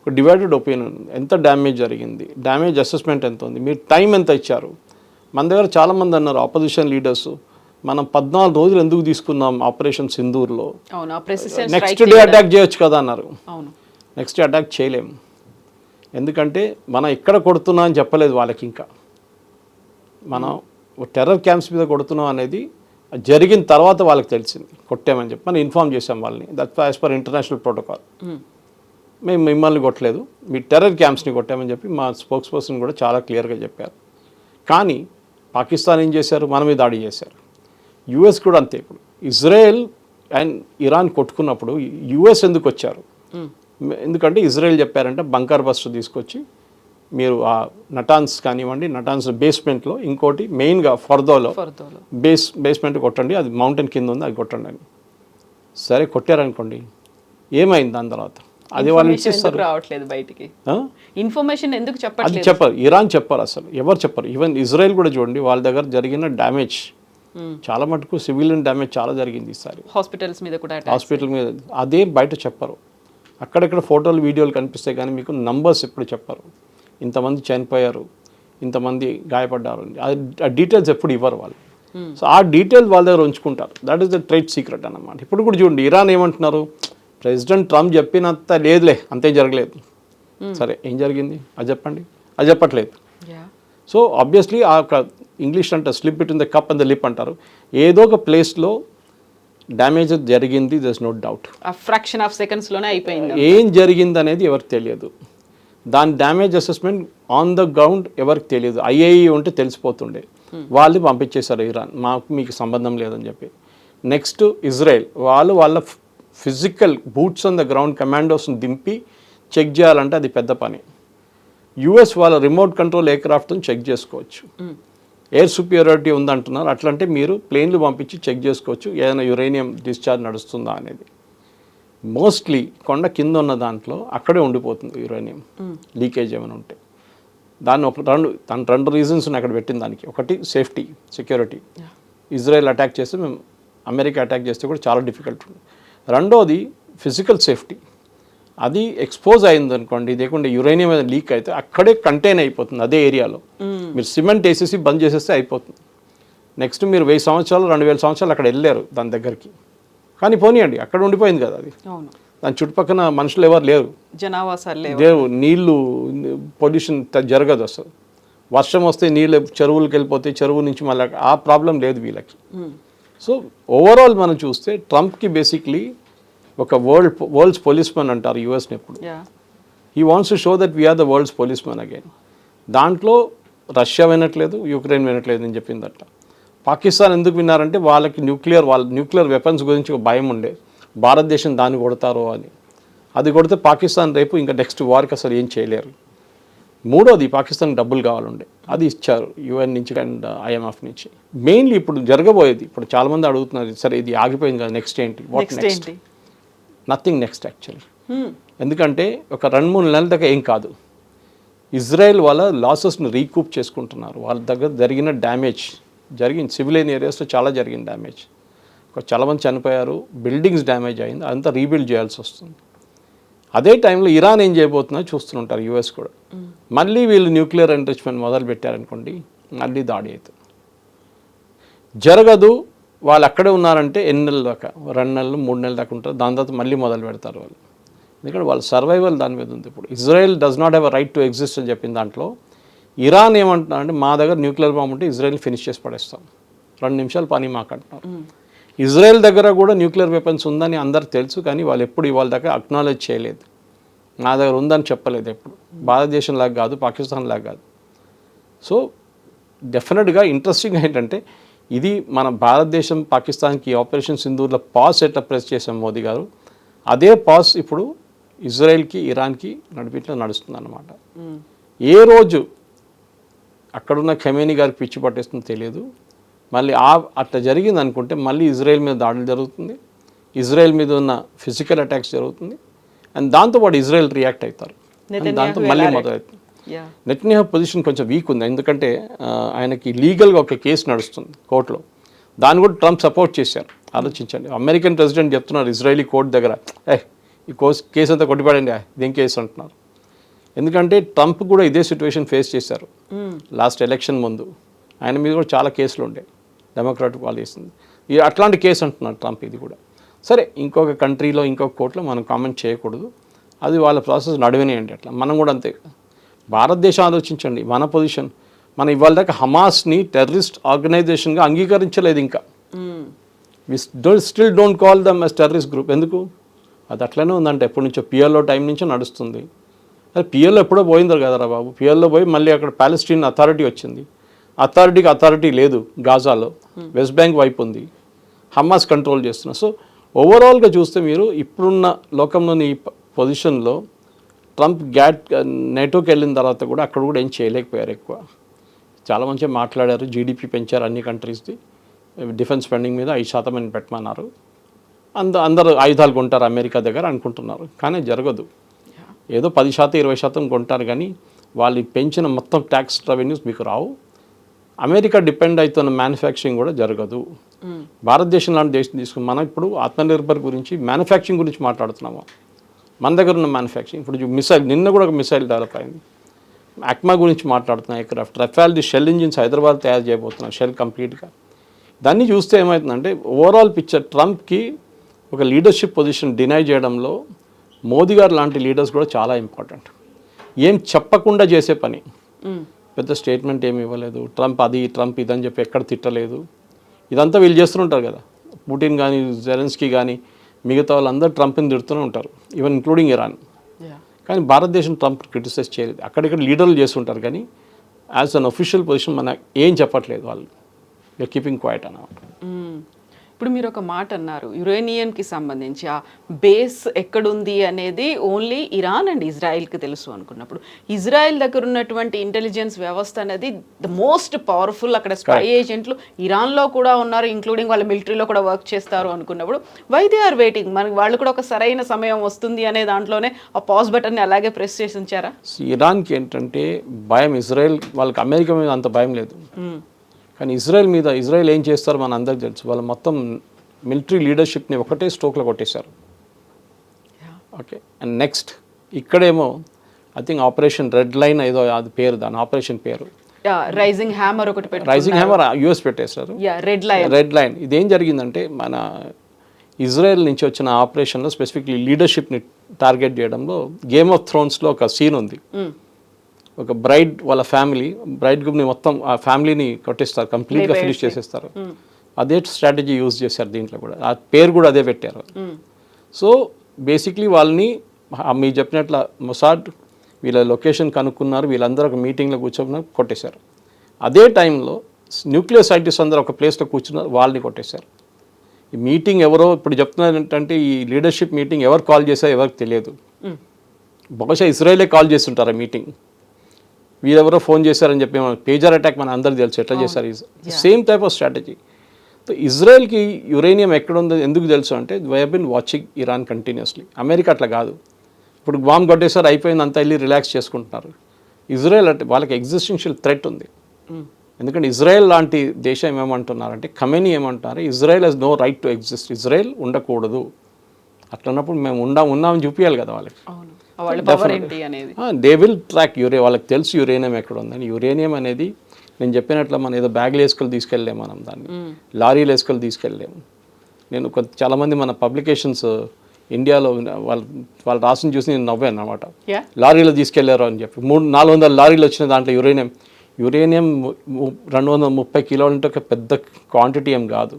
ఒక డివైడెడ్ ఒపీనియన్. ఎంత డ్యామేజ్ జరిగింది, డ్యామేజ్ అసెస్మెంట్ ఎంత ఉంది, మీరు టైం ఎంత ఇచ్చారు. మన దగ్గర చాలామంది అన్నారు ఆపోజిషన్ లీడర్స్, మనం 14 రోజులు ఎందుకు తీసుకున్నాం ఆపరేషన్ సింధూర్లో, నెక్స్ట్ డే అటాక్ చేయొచ్చు కదా అన్నారు. నెక్స్ట్ డే అటాక్ చేయలేము, ఎందుకంటే మనం ఎక్కడ కొడుతున్నాం అని చెప్పలేదు వాళ్ళకి. ఇంకా మనం టెర్రర్ క్యాంప్స్ మీద కొడుతున్నాం అనేది జరిగిన తర్వాత వాళ్ళకి తెలిసింది, కొట్టామని చెప్పి మనం ఇన్ఫార్మ్ చేసాం వాళ్ళని. That as per international protocol. మేము మిమ్మల్ని కొట్టలేదు, మీ టెర్రర్ క్యాంప్స్ని కొట్టామని చెప్పి మా స్పోక్స్ పర్సన్ కూడా చాలా క్లియర్గా చెప్పారు. కానీ పాకిస్తాన్ ఏం చేశారు, మన మీద దాడి చేశారు. యుఎస్ కూడా అంతే. ఇప్పుడు ఇజ్రాయెల్ అండ్ ఇరాన్ కొట్టుకున్నప్పుడు యుఎస్ ఎందుకు వచ్చారు, ఎందుకంటే ఇజ్రాయెల్ చెప్పారంటే బంకర్ బస్టర్ తీసుకొచ్చి మీరు ఆ నటాన్స్ కానివ్వండి, నటాన్స్ బేస్మెంట్లో ఇంకోటి మెయిన్గా ఫర్దోలో బేస్మెంట్ కొట్టండి, అది మౌంటైన్ కింద ఉంది, అది కొట్టండి అని. సరే కొట్టారనుకోండి, ఏమైంది దాని తర్వాత? అది వాళ్ళు ఇచ్చేస్తారు, రావట్లేదు బయటికి ఇన్ఫర్మేషన్ ఎందుకు చెప్పారు? అది చెప్పరు, ఇరాన్ చెప్పరు, అసలు ఎవరు చెప్పరు. ఈవెన్ ఇజ్రాయెల్ కూడా చూడండి, వాళ్ళ దగ్గర జరిగిన డ్యామేజ్ చాలా మటుకు సివిలియన్ డ్యామేజ్ చాలా జరిగింది ఈసారి. హాస్పిటల్స్ మీద కూడా, హాస్పిటల్ మీద అదే బయట చెప్పరు. అక్కడెక్కడ ఫోటోలు వీడియోలు కనిపిస్తాయి కానీ మీకు నంబర్స్ ఎప్పుడు చెప్పరు. ఇంతమంది చనిపోయారు, ఇంతమంది గాయపడ్డారు, ఆ డీటెయిల్స్ ఎప్పుడు ఇవ్వరు వాళ్ళు. సో ఆ డీటెయిల్స్ వాళ్ళ దగ్గర ఉంచుకుంటారు. That is the trade secret అన్నమాట. ఇప్పుడు కూడా చూడండి, ఇరాన్ ఏమంటున్నారు, ప్రెసిడెంట్ ట్రంప్ చెప్పినంత లేదులే, అంతే జరగలేదు. సరే ఏం జరిగింది అది చెప్పండి, అది చెప్పట్లేదు. సో ఆబ్వియస్లీ ఆ ఇంగ్లీష్ అంటే slip between the cup and the lip అంటారు. ఏదో ఒక ప్లేస్లో డ్యామేజ్ జరిగింది, there's no doubt. Fraction of సెకండ్స్లోనే అయిపోయింది. ఏం జరిగింది అనేది ఎవరికి తెలియదు. దాని damage assessment on the ground ఎవరికి తెలియదు. ఐఏఈ ఉంటే తెలిసిపోతుండే, వాళ్ళు పంపించేశారు ఇరాన్, మీకు సంబంధం లేదని చెప్పి. నెక్స్ట్ ఇజ్రాయెల్, వాళ్ళ physical boots on the ground కమాండోస్ని దింపి చెక్ చేయాలంటే అది పెద్ద పని. యుఎస్ వాళ్ళ రిమోట్ కంట్రోల్ ఎయిర్క్రాఫ్ట్తో చెక్ చేసుకోవచ్చు. ఎయిర్ సుపీరియారిటీ ఉందంటున్నారు, అట్లంటే మీరు ప్లేన్లు పంపించి చెక్ చేసుకోవచ్చు ఏదైనా యురేనియం డిశ్చార్జ్ నడుస్తుందా అనేది. మోస్ట్లీ కొండ కింద ఉన్న దాంట్లో అక్కడే ఉండిపోతుంది యురేనియం లీకేజ్ ఏమైనా ఉంటే. దాని రెండు రీజన్స్ ఉన్నాయి అక్కడ పెట్టిన దానికి. ఒకటి సేఫ్టీ, సెక్యూరిటీ. ఇజ్రాయెల్ అటాక్ చేస్తే మేము అమెరికా అటాక్ చేస్తే కూడా చాలా డిఫికల్ట్ ఉంది. రెండోది ఫిజికల్ సేఫ్టీ. అది ఎక్స్పోజ్ అయింది అనుకోండి, లేకుంటే యురేనియం మీద లీక్ అయితే అక్కడే కంటైన్ అయిపోతుంది అదే ఏరియాలో. మీరు సిమెంట్ వేసేసి బంద్ చేసేస్తే అయిపోతుంది. నెక్స్ట్ మీరు 1000 సంవత్సరాలు 2000 సంవత్సరాలు అక్కడ వెళ్ళారు దాని దగ్గరికి, కానీ పోనీయండి అక్కడ ఉండిపోయింది కదా అది. దాని చుట్టుపక్కల మనుషులు ఎవరు లేరు, జనావాసాలు లేవు, నీళ్లు పొల్యూషన్ జరగదు అసలు. వర్షం వస్తే నీళ్ళు చెరువులకు వెళ్ళిపోతే చెరువు నుంచి మళ్ళీ ఆ ప్రాబ్లం లేదు వీళ్ళకి. సో ఓవరాల్ మనం చూస్తే ట్రంప్కి బేసిక్లీ ఒక వరల్డ్స్ పోలీస్మెన్ అంటారు యుఎస్ని ఎప్పుడు. He wants to show that we are the world's policemen again. దాంట్లో రష్యా వినట్లేదు, యుక్రెయిన్ వినట్లేదు అని చెప్పిందట. పాకిస్తాన్ ఎందుకు విన్నారంటే వాళ్ళకి న్యూక్లియర్ వెపన్స్ గురించి ఒక భయం ఉండే, భారతదేశం దాన్ని కొడతారో అని. అది కొడితే పాకిస్తాన్ రేపు ఇంకా నెక్స్ట్ వార్కి అసలు ఏం చేయలేరు. మూడోది పాకిస్తాన్ డబ్బులు కావాలండే, అది ఇచ్చారు యుఎన్ నుంచి అండ్ ఐఎంఎఫ్ నుంచి. మెయిన్లీ ఇప్పుడు జరగబోయేది, ఇప్పుడు చాలామంది అడుగుతున్నారు, సరే ఇది ఆగిపోయింది కదా నెక్స్ట్ ఏంటి, what next? Nothing next actually. ఎందుకంటే ఒక 2-3 నెలల దాకా ఏం కాదు. ఇజ్రాయెల్ వాళ్ళ లాసెస్ని రీకూప్ చేసుకుంటున్నారు. వాళ్ళ దగ్గర జరిగిన డ్యామేజ్ జరిగింది, సివిలియన్ ఏరియాస్లో చాలా జరిగిన డ్యామేజ్. చాలామంది చనిపోయారు, బిల్డింగ్స్ డ్యామేజ్ అయింది, అదంతా రీబిల్డ్ చేయాల్సి వస్తుంది. అదే టైంలో ఇరాన్ ఏం చేయబోతుందో చూస్తుంటారు యుఎస్ కూడా. మళ్ళీ వీళ్ళు న్యూక్లియర్ ఎంరిచ్మెంట్ మొదలు పెట్టారనుకోండి, మళ్ళీ దాడి అవుతుంది. జరగదు, వాళ్ళు అక్కడే ఉన్నారంటే ఎన్ని నెలల దాకా, 2 నెలలు 3 నెలల దాకా ఉంటారు. దాని తర్వాత మళ్ళీ మొదలు పెడతారు వాళ్ళు, ఎందుకంటే వాళ్ళ సర్వైవల్ దాని మీద ఉంది. ఇప్పుడు Israel does not have a right to exist అని చెప్పిన దాంట్లో ఇరాన్ ఏమంటున్నారు అంటే, మా దగ్గర న్యూక్లియర్ బాంబు ఉంటే ఇజ్రాయెల్ ఫినిష్ చేసి పడేస్తాం, 2 నిమిషాలు పని మాకు అంటున్నారు. ఇజ్రాయెల్ దగ్గర కూడా న్యూక్లియర్ వెపన్స్ ఉందని అందరికి తెలుసు, కానీ వాళ్ళు ఎప్పుడు ఇవాళ దాకా అక్నాలెడ్జ్ చేయలేదు. నా దగ్గర ఉందని చెప్పలేదు ఎప్పుడు. భారతదేశం లాగా కాదు, పాకిస్తాన్ లాగా కాదు. సో డెఫినెట్గా ఇంట్రెస్టింగ్ ఏంటంటే, ఇది మన భారతదేశం పాకిస్తాన్కి ఆపరేషన్ సింధూర్లో పాస్ ఎట్లా ప్రెస్ చేసాం మోదీ గారు, అదే పాస్ ఇప్పుడు ఇజ్రాయెల్కి ఇరాన్కి నడిపిట్లో నడుస్తుంది అన్నమాట. ఏ రోజు అక్కడున్న ఖమేనీ గారికి పిచ్చి పట్టేస్తుందో తెలియదు. మళ్ళీ అట్లా జరిగింది అనుకుంటే మళ్ళీ ఇజ్రాయెల్ మీద దాడులు జరుగుతుంది, ఇజ్రాయెల్ మీద ఉన్న ఫిజికల్ అటాక్స్ జరుగుతుంది, అండ్ దాంతోపాటు ఇజ్రాయెల్ రియాక్ట్ అవుతారు, దాంతో మళ్ళీ మొదలవుతుంది. నెతన్యాహు పొజిషన్ కొంచెం వీక్ ఉంది, ఎందుకంటే ఆయనకి లీగల్గా ఒక కేసు నడుస్తుంది కోర్టులో, దాన్ని కూడా ట్రంప్ సపోర్ట్ చేశారు. ఆలోచించండి. అమెరికన్ ప్రెసిడెంట్ చెప్తున్నారు ఇజ్రాయలీ కోర్టు దగ్గర, ఈ కేసు అంతా కొట్టిపడండి, ఇదేం కేసు అంటున్నారు. ఎందుకంటే ట్రంప్ కూడా ఇదే సిచ్యువేషన్ ఫేస్ చేశారు లాస్ట్ ఎలక్షన్ ముందు. ఆయన మీద కూడా చాలా కేసులు ఉండే, డెమోక్రాటిక్ వాళ్ళు వేసింది. అట్లాంటి కేసు అంటున్నారు ట్రంప్ ఇది కూడా. సరే, ఇంకొక కంట్రీలో ఇంకొక కోర్టులో మనం కామెంట్ చేయకూడదు, అది వాళ్ళ ప్రాసెస్ నడివినాయండి. అట్లా మనం కూడా అంతే. భారతదేశం ఆలోచించండి, మన పొజిషన్. మనం ఇవాళ దాకా హమాస్ని టెర్రరిస్ట్ ఆర్గనైజేషన్గా అంగీకరించలేదు ఇంకా. Still don't call them as terrorist group. ఎందుకు? అది అట్లనే ఉందంటే ఎప్పటి నుంచో పిఎల్ఓ టైం నుంచో నడుస్తుంది. అది పిఎల్ఓ ఎప్పుడో పోయిందో కదరా బాబు. పిఎల్ఓ పోయి మళ్ళీ అక్కడ పాలెస్టీన్ అథారిటీ వచ్చింది. అథారిటీ లేదు గాజాలో, వెస్ట్ బ్యాంక్ వైపు ఉంది, హమాస్ కంట్రోల్ చేస్తున్నారు. సో ఓవరాల్గా చూస్తే మీరు ఇప్పుడున్న లోకంలోని ఈ పొజిషన్లో ట్రంప్ నేటోకి వెళ్ళిన తర్వాత కూడా అక్కడ కూడా ఏం చేయలేకపోయారు ఎక్కువ. చాలా మంచిగా మాట్లాడారు, జీడిపి పెంచారు అన్ని కంట్రీస్ది, డిఫెన్స్ స్పెండింగ్ మీద 5% పెట్టమన్నారు. అందరూ ఆయుధాలు కొంటారు అమెరికా దగ్గర అనుకుంటున్నారు, కానీ జరగదు. ఏదో 10% 20% కొంటారు, కానీ వాళ్ళు పెంచిన మొత్తం ట్యాక్స్ రెవెన్యూస్ మీకు రావు. అమెరికా డిపెండ్ అవుతున్న మ్యానుఫ్యాక్చరింగ్ కూడా జరగదు. భారతదేశం లాంటి దేశం తీసుకుని మనం ఇప్పుడు ఆత్మనిర్భర్ గురించి మ్యానుఫ్యాక్చరింగ్ గురించి మాట్లాడుతున్నాము. మన దగ్గర ఉన్న మ్యానుఫ్యాక్చరింగ్ ఇప్పుడు మిసైల్, నిన్న కూడా ఒక మిసైల్ డెవలప్ అయింది. అక్మా గురించి మాట్లాడుతున్నాం, ఎయిర్క్రాఫ్ట్, రఫాల్ది షెల్ ఇంజిన్స్ హైదరాబాద్ తయారు చేయబోతున్నాం, షెల్ కంప్లీట్గా. దాన్ని చూస్తే ఏమవుతుందంటే ఓవరాల్ పిక్చర్ ట్రంప్కి ఒక లీడర్షిప్ పొజిషన్ డినై చేయడంలో మోదీ గారు లాంటి లీడర్స్ కూడా చాలా ఇంపార్టెంట్. ఏం చెప్పకుండా చేసే పని, పెద్ద స్టేట్మెంట్ ఏమి ఇవ్వలేదు. ట్రంప్ ఇదని చెప్పి ఎక్కడ తిట్టలేదు. ఇదంతా వీళ్ళు చేస్తుంటారు కదా, పుటిన్ కానీ జెలెన్స్కీ కానీ మిగతా వాళ్ళందరూ ట్రంప్ని తిడుతూనే ఉంటారు, ఈవెన్ ఇంక్లూడింగ్ ఇరాన్. కానీ భారతదేశం ట్రంప్ క్రిటిసైజ్ చేయలేదు. అక్కడిక్కడ లీడర్లు చేస్తుంటారు, కానీ యాజ్ అన్ అఫీషియల్ పొజిషన్ మన ఏం చెప్పట్లేదు వాళ్ళు, కీపింగ్ క్వైట్ అన్నమాట. ఇప్పుడు మీరు ఒక మాట అన్నారు, యురేనియంకి సంబంధించి ఆ బేస్ ఎక్కడుంది అనేది ఓన్లీ ఇరాన్ అండ్ ఇజ్రాయెల్కి తెలుసు అనుకున్నప్పుడు, ఇజ్రాయెల్ దగ్గర ఉన్నటువంటి ఇంటెలిజెన్స్ వ్యవస్థ అనేది ద మోస్ట్ పవర్ఫుల్. అక్కడ స్పై ఏజెంట్లు ఇరాన్లో కూడా ఉన్నారు, ఇంక్లూడింగ్ వాళ్ళ మిలిటరీలో కూడా వర్క్ చేస్తారు అనుకున్నప్పుడు వై దే ఆర్ వెయిటింగ్? మనకి వాళ్ళు కూడా ఒక సరైన సమయం వస్తుంది అనే దాంట్లోనే ఆ పాజ్ బటన్ని అలాగే ప్రెస్ చేసి ఉంచారా? ఇరాన్కి ఏంటంటే భయం, ఇజ్రాయెల్ వాళ్ళకి అమెరికా మీద అంత భయం లేదు, కానీ ఇజ్రాయెల్ ఏం చేస్తారో మన అందరికి తెలుసు. వాళ్ళు మొత్తం మిలిటరీ లీడర్షిప్ని ఒకటే స్ట్రోక్లో కొట్టేశారు. ఓకే, అండ్ నెక్స్ట్ ఇక్కడేమో I think operation red line ఏదో అది పేరు, దాని ఆపరేషన్ పేరు రైజింగ్ హ్యామర్ ఒకటి, రైజింగ్ హ్యామర్ యూఎస్ పెట్టేశారు. రెడ్ లైన్ ఇదేం జరిగిందంటే మన ఇజ్రాయెల్ నుంచి వచ్చిన ఆపరేషన్లో స్పెసిఫిక్లీ లీడర్షిప్ని టార్గెట్ చేయడంలో గేమ్ ఆఫ్ థ్రోన్స్లో ఒక సీన్ ఉంది. ఒక బ్రైడ్ వాళ్ళ ఫ్యామిలీ, బ్రైడ్ గ్రూప్ని మొత్తం ఆ ఫ్యామిలీని కొట్టేస్తారు, కంప్లీట్గా ఫినిష్ చేసేస్తారు. అదే స్ట్రాటజీ యూజ్ చేశారు దీంట్లో కూడా, ఆ పేరు కూడా అదే పెట్టారు. సో బేసిక్లీ వాళ్ళని మీరు చెప్పినట్ల మొసాడ్ వీళ్ళ లొకేషన్ కనుక్కున్నారు, వీళ్ళందరూ ఒక మీటింగ్లో కూర్చొని కొట్టేశారు. అదే టైంలో న్యూక్లియర్ సైంటిస్ట్ అందరూ ఒక ప్లేస్లో కూర్చున్నారు, వాళ్ళని కొట్టేశారు. ఈ మీటింగ్ ఎవరో ఇప్పుడు చెప్తున్నారు ఏంటంటే ఈ లీడర్షిప్ మీటింగ్ ఎవరు కాల్ చేశారో ఎవరికి తెలియదు. బహుశా ఇజ్రాయెలే కాల్ చేస్తుంటారు ఆ మీటింగ్, వీరెవరో ఫోన్ చేశారని చెప్పి. పేజర్ అటాక్ మన అందరికీ తెలుసు ఎట్లా చేశారు. Same type of strategy. So ఇజ్రాయెల్కి యురేనియం ఎక్కడ ఉందో ఎందుకు తెలుసు అంటే we have been watching Iran continuously. America అట్లా కాదు, ఇప్పుడు బాంబ్ కొట్టేసారు అయిపోయింది అంతా వెళ్ళి రిలాక్స్ చేసుకుంటున్నారు. ఇజ్రాయెల్ అంటే వాళ్ళకి ఎగ్జిస్టెన్షియల్ థ్రెట్ ఉంది. ఎందుకంటే ఇజ్రాయెల్ లాంటి దేశం ఏమంటున్నారంటే, ఖమేనీ ఏమంటున్నారు, Israel has no right to exist, Israel ఉండకూడదు. అట్లా ఉన్నప్పుడు మేము ఉన్నామని చూపించాలి కదా వాళ్ళకి. దే విల్ ట్రాక్ వాళ్ళకి తెలుసు యురేనియం ఎక్కడ ఉందని. యురేనియం అనేది నేను చెప్పినట్లు మనం ఏదో బ్యాగ్లు వేసుకొని తీసుకెళ్ళలేము, మనం దాన్ని లారీలు వేసుకొని తీసుకెళ్ళలేము. నేను చాలామంది మన పబ్లికేషన్స్ ఇండియాలో వాళ్ళు రాసిన చూసి నేను నవ్వాను అనమాట. లారీలో తీసుకెళ్లారు అని చెప్పి 400 లారీలు వచ్చిన దాంట్లో యురేనియం 230 కిలోలు అంటే ఒక పెద్ద క్వాంటిటీ ఏం కాదు,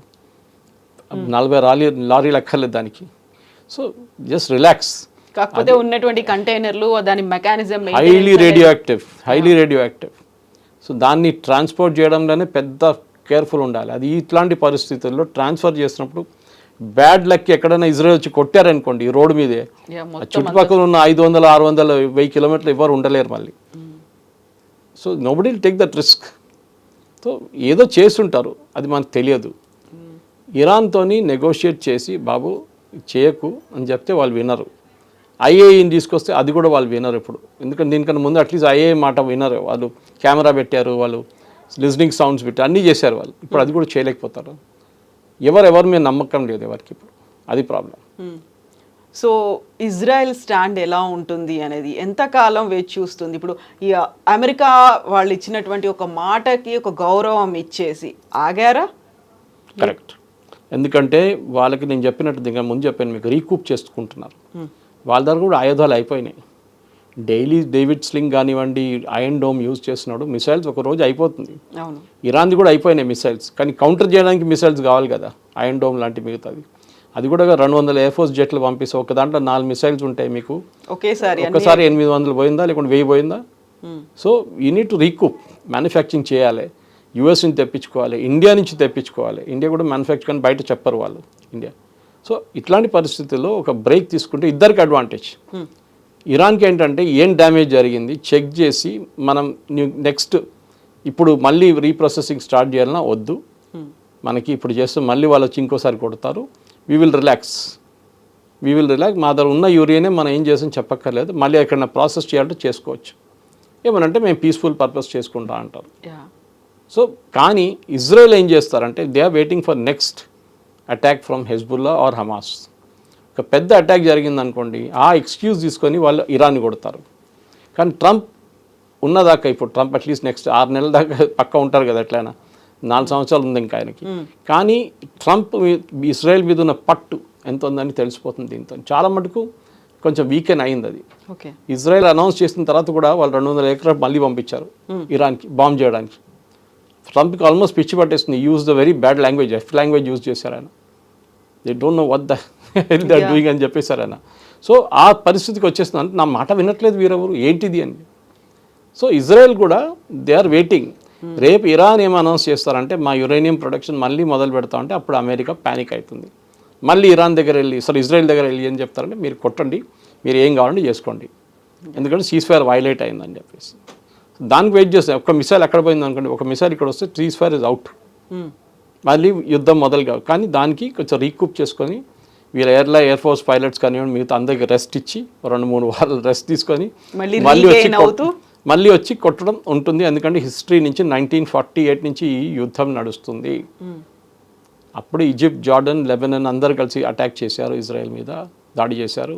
40 లారీలు అక్కర్లేదు దానికి. So just relax. కాకపోతే ఉన్నటువంటి కంటైనర్లు దాని mechanism highly radio active. So దాన్ని ట్రాన్స్పోర్ట్ చేయడంలోనే పెద్ద కేర్ఫుల్ ఉండాలి. అది ఇట్లాంటి పరిస్థితుల్లో ట్రాన్స్ఫర్ చేసినప్పుడు బ్యాడ్ లక్ ఎక్కడైనా ఇజ్రాయెల్ వచ్చి కొట్టారనుకోండి ఈ రోడ్డు మీదే, చుట్టుపక్కల ఉన్న 500, 600, 1000 కిలోమీటర్లు ఎవరు ఉండలేరు మళ్ళీ. So nobody will take that risk. So ఏదో చేస్తుంటారు, అది మనకు తెలియదు. ఇరాన్తోని నెగోషియేట్ చేసి బాబు చేయకు అని చెప్తే వాళ్ళు వినరు. ఐఏఈని తీసుకొస్తే అది కూడా వాళ్ళు వినరు ఇప్పుడు. ఎందుకంటే దీనికన్నా ముందు అట్లీస్ట్ ఐఏఈ మాట వినరు. వాళ్ళు కెమెరా పెట్టారు, వాళ్ళు లిజనింగ్ సౌండ్స్ పెట్టారు, అన్నీ చేశారు వాళ్ళు. ఇప్పుడు అది కూడా చేయలేకపోతారు. ఎవరి మీద నమ్మకం లేదు ఎవరికి ఇప్పుడు, అది ప్రాబ్లం. సో ఇజ్రాయెల్ స్టాండ్ ఎలా ఉంటుంది అనేది ఎంతకాలం వేచి చూస్తుంది? ఇప్పుడు ఈ అమెరికా వాళ్ళు ఇచ్చినటువంటి ఒక మాటకి ఒక గౌరవం ఇచ్చేసి ఆగారా? కరెక్ట్. ఎందుకంటే వాళ్ళకి నేను చెప్పినట్టు ఇంకా ముందు చెప్పాను మీకు, రీకూప్ చేసుకుంటున్నారు. వాళ్ళ దగ్గర కూడా ఆయుధాలు అయిపోయినాయి. డైలీ డేవిడ్ స్లింగ్ కానివ్వండి, ఐరన్ డోమ్ యూజ్ చేస్తున్నాడు. మిసైల్స్ ఒక రోజు అయిపోతుంది. అవును, ఇరాన్ది కూడా అయిపోయినాయి మిసైల్స్, కానీ కౌంటర్ చేయడానికి మిసైల్స్ కావాలి కదా, ఐరన్ డోమ్ లాంటి మిగతాది. అది కూడా 200 ఎయిర్ ఫోర్స్ జెట్లు పంపిస్తే ఒక దాంట్లో 4 మిసైల్స్ ఉంటాయి మీకు, ఒకేసారి 800 పోయిందా లేకుంటే 1000 పోయిందా? So you need to recoup, manufacturing చేయాలి, యూఎస్ నుంచి తెప్పించుకోవాలి, ఇండియా నుంచి తెప్పించుకోవాలి. ఇండియా కూడా మ్యానుఫ్యాక్చర్ కానీ బయట చెప్పరు వాళ్ళు ఇండియా. సో ఇట్లాంటి పరిస్థితుల్లో ఒక బ్రేక్ తీసుకుంటే ఇద్దరికి అడ్వాంటేజ్. ఇరాన్కి ఏంటంటే ఏం డ్యామేజ్ జరిగింది చెక్ చేసి మనం నెక్స్ట్ ఇప్పుడు మళ్ళీ రీప్రాసెసింగ్ స్టార్ట్ చేయాలన్నా వద్దు, మనకి ఇప్పుడు చేస్తే మళ్ళీ వాళ్ళు వచ్చి ఇంకోసారి కొడతారు, వీ విల్ రిలాక్స్. మా దగ్గర ఉన్న యూరియానే మనం ఏం చేసాం చెప్పక్కర్లేదు, మళ్ళీ ఎక్కడైనా ప్రాసెస్ చేయాలంటే చేసుకోవచ్చు, ఏమనంటే మేము పీస్ఫుల్ పర్పస్ చేసుకుంటా అంటారు. సో కానీ ఇజ్రాయెల్ ఏం చేస్తారంటే they are waiting for next attack from Hezbollah or Hamas. ఒక పెద్ద అటాక్ జరిగిందనుకోండి, ఆ ఎక్స్క్యూజ్ తీసుకొని వాళ్ళు ఇరాన్ని కొడతారు. కానీ ట్రంప్ ఉన్నదాకా, ఇప్పుడు ట్రంప్ అట్లీస్ట్ నెక్స్ట్ 6 నెలల దాకా పక్క ఉంటారు కదా, ఎట్లయినా 4 సంవత్సరాలు ఉంది ఇంకా ఆయనకి. కానీ ట్రంప్ ఇజ్రాయెల్ మీద ఉన్న పట్టు ఎంత ఉందని తెలిసిపోతుంది దీంతో. చాలా మటుకు కొంచెం వీకెన్ అయింది అది. ఇజ్రాయెల్ అనౌన్స్ చేసిన తర్వాత కూడా వాళ్ళు 200 ఎకరాలు మళ్ళీ పంపించారు ఇరాన్కి బాంబ్ చేయడానికి. ట్రంప్కి ఆల్మోస్ట్ పిచ్చి పట్టేస్తుంది, use the very bad language, F language use చేశారు ఆయన. They don't know what the they are doing అని చెప్పేశారు ఆయన. సో ఆ పరిస్థితికి వచ్చేస్తుంది, అంటే నా మాట వినట్లేదు వీరెవరు, ఏంటిది అని. సో ఇజ్రాయెల్ కూడా దే ఆర్ వెయిటింగ్. రేపు ఇరాన్ ఏం అనౌన్స్ చేస్తారంటే మా యురేనియం ప్రొడక్షన్ మళ్ళీ మొదలు పెడతామంటే అప్పుడు అమెరికా ప్యానిక్ అవుతుంది. మళ్ళీ ఇరాన్ దగ్గర వెళ్ళి ఇజ్రాయెల్ దగ్గర వెళ్ళి ఏం చెప్తారంటే మీరు కొట్టండి, మీరు ఏం కావాలంటే చేసుకోండి, ఎందుకంటే సీజ్ ఫైర్ వైలేట్ అయిందని చెప్పేసి. దానికి వెయిట్ చేస్తాం. ఒక మిసైల్ ఎక్కడ పోయింది అనుకోండి, ఒక మిసైల్ ఇక్కడ వస్తే సీజ్ ఫైర్ ఇస్ అవుట్, మళ్ళీ యుద్ధం మొదలు కావు. కానీ దానికి కొంచెం రీకూప్ చేసుకొని వీళ్ళ ఎయిర్ ఫోర్స్ పైలట్స్ కానివ్వండి మిగతా అందరికి రెస్ట్ ఇచ్చి 2-3 వారాలు రెస్ట్ తీసుకొని మళ్ళీ వచ్చి కొట్టడం ఉంటుంది. ఎందుకంటే హిస్టరీ నుంచి 1948 నుంచి ఈ యుద్ధం నడుస్తుంది. అప్పుడు ఈజిప్ట్, జార్డన్, లెబనాన్ అందరు కలిసి అటాక్ చేశారు, ఇజ్రాయెల్ మీద దాడి చేశారు.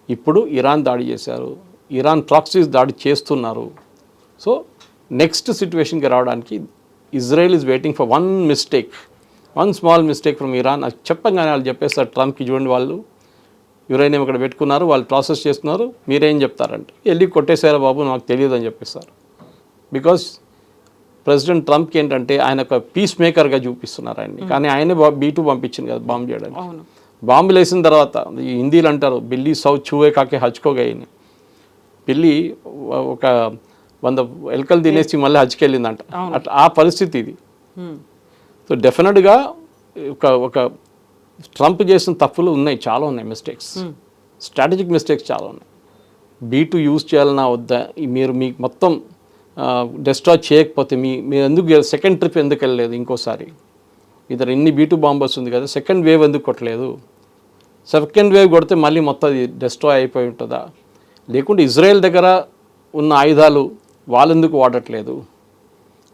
ఇప్పుడు ఇరాన్ దాడి చేశారు, ఇరాన్ ప్రాక్సీస్ దాడి చేస్తున్నారు. సో నెక్స్ట్ సిచ్యువేషన్కి రావడానికి Israel is waiting for one small mistake from Iran. అది చెప్పగానే వాళ్ళు చెప్పేస్తారు ట్రంప్కి, చూడండి వాళ్ళు యురేనియం ఇక్కడ పెట్టుకున్నారు, వాళ్ళు ప్రాసెస్ చేస్తున్నారు, మీరేం చెప్తారంటే వెళ్ళి కొట్టేశారా బాబు నాకు తెలియదు అని చెప్పేస్తారు. బికాస్ ప్రెసిడెంట్ ట్రంప్కి ఏంటంటే ఆయన ఒక పీస్ మేకర్గా చూపిస్తున్నారు ఆయన్ని. కానీ ఆయనే B2 పంపించింది కదా బాంబు చేయడానికి. బాంబులు వేసిన తర్వాత ఈ హిందీలు అంటారు బిల్లి సౌ చూవే కాకే హచ్కోగాయని, పిల్లి ఒక 100 ఎలుకలు తినేసి మళ్ళీ హజ్కి వెళ్ళిందంట. అట్లా ఆ పరిస్థితి ఇది. సో డెఫినెట్గా ఒక ట్రంప్ చేసిన తప్పులు ఉన్నాయి, చాలా ఉన్నాయి, మిస్టేక్స్, స్ట్రాటజిక్ మిస్టేక్స్ చాలా ఉన్నాయి. B2 యూజ్ చేయాలన్నా వద్దా, మీరు మీకు మొత్తం డిస్ట్రాయ్ చేయకపోతే మీరు ఎందుకు సెకండ్ ట్రిప్ ఎందుకు వెళ్ళలేదు ఇంకోసారి? ఇద్దరు ఇన్ని B2 బాంబర్స్ ఉంది కదా, సెకండ్ వేవ్ ఎందుకు కొట్టలేదు? సెకండ్ వేవ్ కొడితే మళ్ళీ మొత్తం అది డిస్ట్రాయ్ అయిపోయి ఉంటుందా? లేకుంటే ఇజ్రాయెల్ దగ్గర ఉన్న ఆయుధాలు వాళ్ళు ఎందుకు వాడట్లేదు?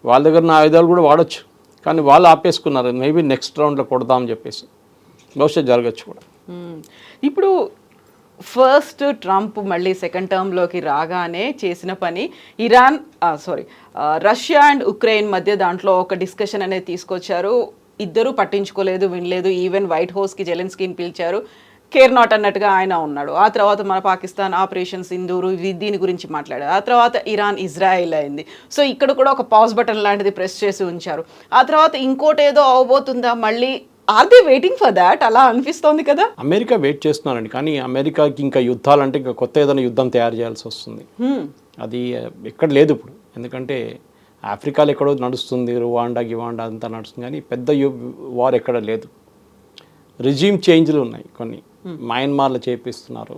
వాళ్ళ దగ్గర ఉన్న ఆయుధాలు కూడా వాడచ్చు, కానీ వాళ్ళు ఆపేసుకున్నారు. మేబీ నెక్స్ట్ రౌండ్లో కొడదామని చెప్పేసి బహుశా జరగచ్చు కూడా. ఇప్పుడు ఫస్ట్ ట్రంప్ మళ్ళీ సెకండ్ టర్మ్లోకి రాగానే చేసిన పని రష్యా అండ్ ఉక్రెయిన్ మధ్య దాంట్లో ఒక డిస్కషన్ అనేది తీసుకొచ్చారు. ఇద్దరు పట్టించుకోలేదు, వినలేదు. ఈవెన్ వైట్ హౌస్కి జెలెన్స్కీని పిలిచారు, కేర్ నాట్ అన్నట్టుగా ఆయన ఉన్నాడు. ఆ తర్వాత మన పాకిస్తాన్ ఆపరేషన్ సింధూరు దీని గురించి మాట్లాడారు. ఆ తర్వాత ఇరాన్ ఇజ్రాయెల్ అయింది. సో ఇక్కడ కూడా ఒక పాజ్ బటన్ లాంటిది ప్రెస్ చేసి ఉంచారు. ఆ తర్వాత ఇంకోటి ఏదో అవబోతుందా మళ్ళీ? Are they waiting for that? అలా అనిపిస్తోంది కదా. అమెరికా వెయిట్ చేస్తున్నారండి, కానీ అమెరికాకి ఇంకా యుద్ధాలంటే ఇంకా కొత్త ఏదైనా యుద్ధం తయారు చేయాల్సి వస్తుంది. అది ఎక్కడ లేదు ఇప్పుడు, ఎందుకంటే ఆఫ్రికాలో ఎక్కడో నడుస్తుంది, రువాండా గివాండా అంతా నడుస్తుంది, కానీ పెద్ద వార్ ఎక్కడ లేదు. రిజీమ్ చేంజ్లు ఉన్నాయి కొన్ని. మయన్మార్లో చేపిస్తున్నారు,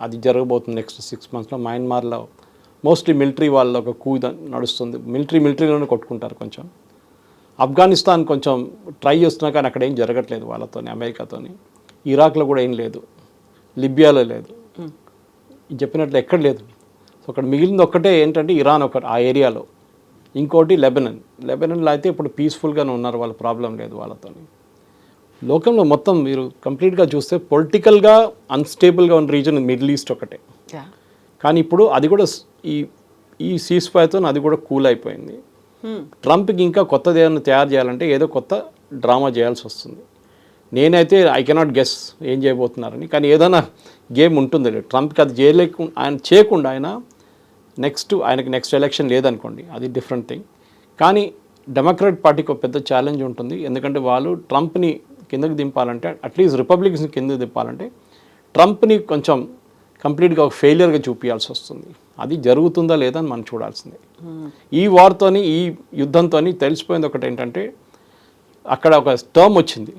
అది జరగబోతుంది నెక్స్ట్ 6 monthsలో. మయన్మార్లో మోస్ట్లీ మిలిటరీ వాళ్ళ ఒక నడుస్తుంది, మిలిటరీలోనే కొట్టుకుంటారు కొంచెం. ఆఫ్ఘనిస్తాన్ కొంచెం ట్రై చేస్తున్నా కానీ అక్కడ ఏం జరగట్లేదు వాళ్ళతోని, అమెరికాతోని. ఇరాక్లో కూడా ఏం లేదు, లిబియాలో లేదు, చెప్పినట్లు ఎక్కడ లేదు. సో అక్కడ మిగిలింది ఒక్కటే ఏంటంటే ఇరాన్ ఒకటి ఆ ఏరియాలో, ఇంకోటి లెబనాన్లో అయితే ఇప్పుడు పీస్ఫుల్గానే ఉన్నారు, వాళ్ళ ప్రాబ్లం లేదు వాళ్ళతోని. లోకంలో మొత్తం మీరు కంప్లీట్గా చూస్తే పొలిటికల్గా అన్స్టేబుల్గా ఉన్న రీజన్ మిడిల్ ఈస్ట్ ఒకటే. కానీ ఇప్పుడు అది కూడా ఈ సీజ్ ఫైర్తో అది కూడా కూల్ అయిపోయింది. ట్రంప్కి ఇంకా కొత్తది ఏదైనా తయారు చేయాలంటే ఏదో కొత్త డ్రామా చేయాల్సి వస్తుంది. నేనైతే ఐ కెనాట్ గెస్ ఏం చేయబోతున్నారని, కానీ ఏదైనా గేమ్ ఉంటుంది. ట్రంప్కి అది చేయకుండా ఆయనకి నెక్స్ట్ ఎలక్షన్ లేదనుకోండి, అది డిఫరెంట్ థింగ్. కానీ డెమోక్రాట్ పార్టీకి ఒక పెద్ద ఛాలెంజ్ ఉంటుంది. ఎందుకంటే వాళ్ళు ట్రంప్ని కిందకి దింపాలంటే, అట్లీస్ట్ రిపబ్లికన్స్ని కిందకి దింపాలంటే ట్రంప్ని కొంచెం కంప్లీట్గా ఒక ఫెయిలియర్గా చూపించాల్సి వస్తుంది. అది జరుగుతుందా లేదా అని మనం చూడాల్సిందే. ఈ వార్తోని, ఈ యుద్ధంతో తెలిసిపోయింది ఒకటి ఏంటంటే, అక్కడ ఒక టర్మ్ వచ్చింది,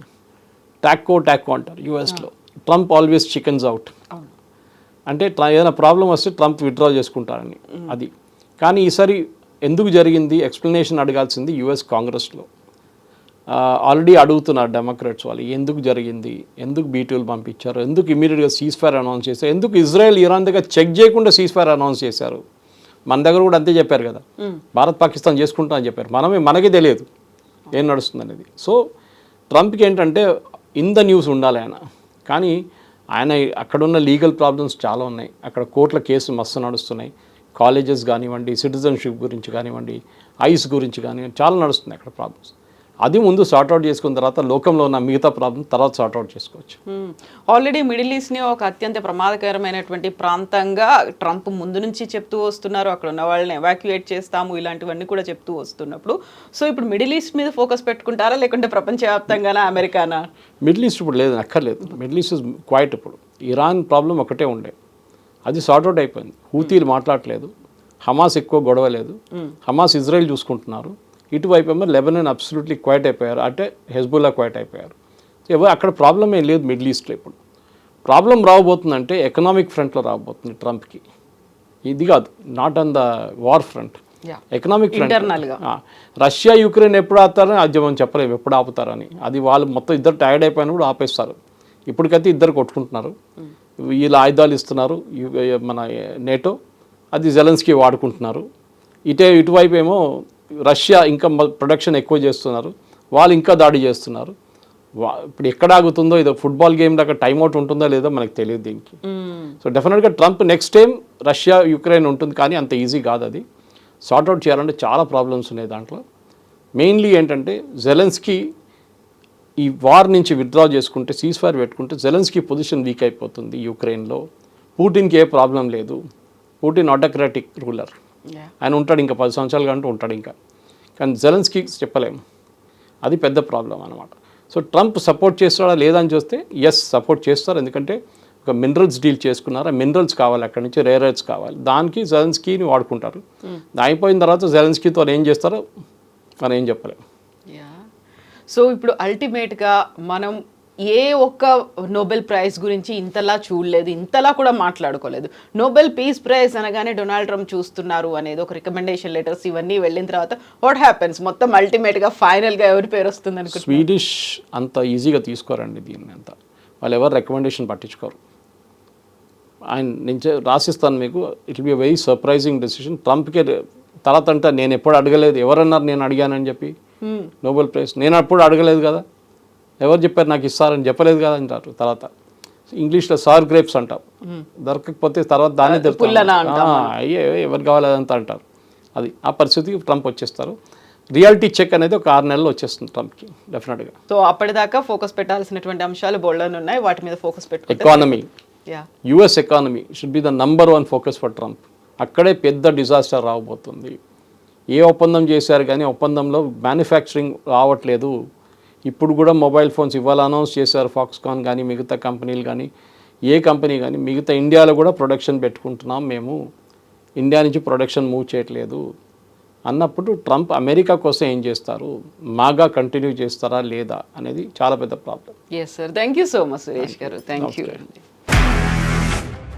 టాక్కో అంటారు యూఎస్లో. ట్రంప్ ఆల్వేస్ చికెన్స్ అవుట్ అంటే ఏదైనా ప్రాబ్లం వస్తే ట్రంప్ విత్డ్రా చేసుకుంటారని. అది కానీ ఈసారి ఎందుకు జరిగింది ఎక్స్ప్లెనేషన్ అడగాల్సింది యుఎస్ కాంగ్రెస్లో. ఆల్రెడీ అడుగుతున్నారు డెమోక్రాట్స్ వాళ్ళు, ఎందుకు జరిగింది, ఎందుకు బీటీలు పంపించారు, ఎందుకు ఇమీడియట్గా సీజ్ ఫైర్ అనౌన్స్ చేశారు, ఎందుకు ఇజ్రాయెల్ ఇరాన్ దగ్గర చెక్ చేయకుండా సీజ్ ఫైర్ అనౌన్స్ చేశారు. మన దగ్గర కూడా అంతే చెప్పారు కదా, భారత్ పాకిస్తాన్ చేసుకుంటామని చెప్పారు. మనకి తెలియదు ఏం నడుస్తుంది అనేది. సో ట్రంప్కి ఏంటంటే ఇన్ ద న్యూస్ ఉండాలి ఆయన. కానీ ఆయన అక్కడున్న లీగల్ ప్రాబ్లమ్స్ చాలా ఉన్నాయి. అక్కడ కోర్టుల కేసులు మస్తు నడుస్తున్నాయి. కాలేజెస్ కానివ్వండి, సిటిజన్షిప్ గురించి కానివ్వండి, ఐస్ గురించి కానివ్వండి, చాలా నడుస్తున్నాయి అక్కడ ప్రాబ్లమ్స్. అది ముందు సార్ట్అవుట్ చేసుకున్న తర్వాత లోకంలో ఉన్న మిగతా ప్రాబ్లమ్ తర్వాత సార్ట్అవుట్ చేసుకోవచ్చు. ఆల్రెడీ మిడిల్ ఈస్ట్ని ఒక అత్యంత ప్రమాదకరమైనటువంటి ప్రాంతంగా ట్రంప్ ముందు నుంచి చెప్తూ వస్తున్నారు. అక్కడ ఉన్న వాళ్ళని ఎవాక్యుయేట్ చేస్తాము, ఇలాంటివన్నీ కూడా చెప్తూ వస్తున్నప్పుడు, సో ఇప్పుడు మిడిల్ ఈస్ట్ మీద ఫోకస్ పెట్టుకుంటారా లేకుంటే ప్రపంచవ్యాప్తంగానా, అమెరికానా? మిడిల్ ఈస్ట్ ఇప్పుడు లేదు, అక్కర్లేదు. Middle east is quite. ఇప్పుడు ఇరాన్ ప్రాబ్లం ఒకటే ఉండే, అది సార్ట్అవుట్ అయిపోయింది. హూతీలు మాట్లాడలేదు, హమాస్ ఎక్కువ గొడవ లేదు, హమాస్ ఇజ్రాయెల్ చూసుకుంటున్నారు. ఇటువైపు ఏమో లెబనాన్ అబ్సల్యూట్లీ క్వైట్ అయిపోయారు, అంటే హెజ్బుల్లా క్వైట్ అయిపోయారు. అక్కడ ప్రాబ్లం ఏం లేదు మిడిల్ ఈస్ట్లో. ఇప్పుడు ప్రాబ్లం రాబోతుందంటే ఎకనామిక్ ఫ్రంట్లో రాబోతుంది ట్రంప్కి. ఇది కాదు, not on the war front, economic front. Russia Ukraine ఎప్పుడు ఆపుతారని అది మనం చెప్పలేము, ఎప్పుడు ఆపుతారని. అది వాళ్ళు మొత్తం ఇద్దరు టైర్డ్ అయిపోయినా కూడా ఆపేస్తారు. ఇప్పటికైతే ఇద్దరు కొట్టుకుంటున్నారు, వీళ్ళు ఆయుధాలు ఇస్తున్నారు మన నేటో, అది జెలెన్స్కీ వాడుకుంటున్నారు. ఇటువైపు ఏమో రష్యా ఇంకా ప్రొడక్షన్ ఎక్కువ చేస్తున్నారు, వాళ్ళు ఇంకా దాడి చేస్తున్నారు. ఇప్పుడు ఎక్కడ ఆగుతుందో, ఇదో ఫుట్బాల్ గేమ్ దాకా టైంఅవుట్ ఉంటుందో లేదో మనకు తెలియదు దీనికి. సో డెఫినెట్గా Trump next time Russia Ukraine ఉంటుంది, కానీ అంత ఈజీ కాదు. అది సార్ట్అవుట్ చేయాలంటే చాలా ప్రాబ్లమ్స్ ఉన్నాయి దాంట్లో. మెయిన్లీ ఏంటంటే జెలెన్స్కీ ఈ వార్ నుంచి విత్డ్రా చేసుకుంటే, సీజ్ ఫైర్ పెట్టుకుంటే జెలెన్స్కీ పొజిషన్ వీక్ అయిపోతుంది యుక్రెయిన్లో. పుటిన్కి ఏ ప్రాబ్లం లేదు, పుటిన్ ఆటోక్రాటిక్ రూలర్, ఆయన ఉంటాడు ఇంకా 10 సంవత్సరాలు కంటూ ఉంటాడు ఇంకా. కానీ జెలెన్స్కీ చెప్పలేము, అది పెద్ద ప్రాబ్లం అనమాట. సో ట్రంప్ సపోర్ట్ చేస్తాడా లేదా అని చూస్తే ఎస్ సపోర్ట్ చేస్తారు. ఎందుకంటే ఒక మినరల్స్ డీల్ చేసుకున్నారు, మినరల్స్ కావాలి అక్కడి నుంచి, రేర్ ఎర్త్స్ కావాలి, దానికి జెలెన్స్కీని వాడుకుంటారు. అయిపోయిన తర్వాత జెలెన్స్కీతో ఏం చేస్తారో మనం ఏం చెప్పలేము. సో ఇప్పుడు అల్టిమేట్గా మనం ఏ ఒక్క నోబెల్ ప్రైజ్ గురించి ఇంతలా చూడలేదు, ఇంతలా కూడా మాట్లాడుకోలేదు. నోబెల్ పీస్ ప్రైజ్ అనగానే డొనాల్డ్ ట్రంప్ చూస్తున్నారు అనేది ఒక రికమెండేషన్ లెటర్స్ ఇవన్నీ వెళ్ళిన తర్వాత వాట్ హ్యాపెన్స్, మొత్తం అల్టిమేట్గా ఫైనల్గా ఎవరి పేరు వస్తుంది అనుకో. స్వీడిష్ అంత ఈజీగా తీసుకోరండి దీన్ని, అంతా వాళ్ళు ఎవరు రికమెండేషన్ పట్టించుకోరు. ఆయన నుంచి రాసిస్తాను మీకు, it will be very surprising decision. ట్రంప్కే తర్వాత అంటే నేను ఎప్పుడు అడగలేదు, ఎవరన్నారు నేను అడిగానని చెప్పి నోబెల్ ప్రైజ్, నేను అప్పుడు అడగలేదు కదా, ఎవరు చెప్పారు నాకు ఇస్తారని చెప్పలేదు కదా అంటారు. తర్వాత ఇంగ్లీష్లో సార్ గ్రేప్స్ అంటాం, దొరకకపోతే తర్వాత దాన్ని అయ్యే ఎవరు కావాలంతా అంటారు. అది ఆ పరిస్థితికి ట్రంప్ వచ్చేస్తారు. రియాలిటీ చెక్ అనేది ఒక 6 నెలలు వచ్చేస్తుంది ట్రంప్కి డెఫినెట్గా. సో అప్పటిదాకా ఫోకస్ పెట్టాల్సినటువంటి అంశాలు బోల్డన్ ఉన్నాయి, వాటి మీద ఫోకస్ పెట్టు. Economy, US economy should be the number 1 focus for Trump. అక్కడే పెద్ద డిజాస్టర్ రాబోతుంది. ఏ ఒప్పందం చేశారు కానీ ఒప్పందంలో మ్యానుఫ్యాక్చరింగ్ రావట్లేదు. ఇప్పుడు కూడా మొబైల్ ఫోన్స్ ఇవాళ అనౌన్స్ చేశారు, ఫాక్స్కాన్ కానీ మిగతా కంపెనీలు కానీ, ఏ కంపెనీ కానీ, మిగతా ఇండియాలో కూడా ప్రొడక్షన్ పెట్టుకుంటున్నాం మేము, ఇండియా నుంచి ప్రొడక్షన్ మూవ్ చేయట్లేదు అన్నప్పుడు ట్రంప్ అమెరికా కోసం ఏం చేస్తారు, మాగా కంటిన్యూ చేస్తారా లేదా అనేది చాలా పెద్ద problem. Yes sir, thank you so much Suresh గారు, థ్యాంక్ యూ.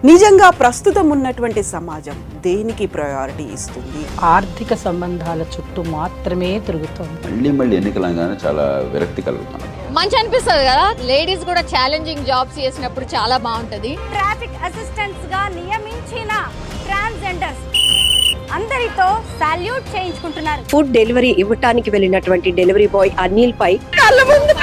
నిజంగా ప్రస్తుతం ఉన్నటువంటి సమాజం దేనికి ప్రయారిటీ ఇస్తుంది? ఆర్థిక సంబంధాల చుట్టూ మాత్రమే తిరుగుతోంది. మళ్ళీ ఎన్నికలంగానే చాలా విరక్తి కలుగుతాను. మంచి అనిపిస్తుంది కదా, లేడీస్ కూడా ఛాలెంజింగ్ జాబ్స్ చేసినప్పుడు చాలా బాగుంటది. ట్రాఫిక్ అసిస్టెంట్స్ గా నియమించిన ట్రాన్స్జెండర్స్ అందరితో సాల్యూట్ చేయించుకుంటున్నారు. ఫుడ్ డెలివరీ ఇవ్వటానికి వెళ్ళినటువంటి డెలివరీ బాయ్ అనిల్ పై కళ్ళ ముందు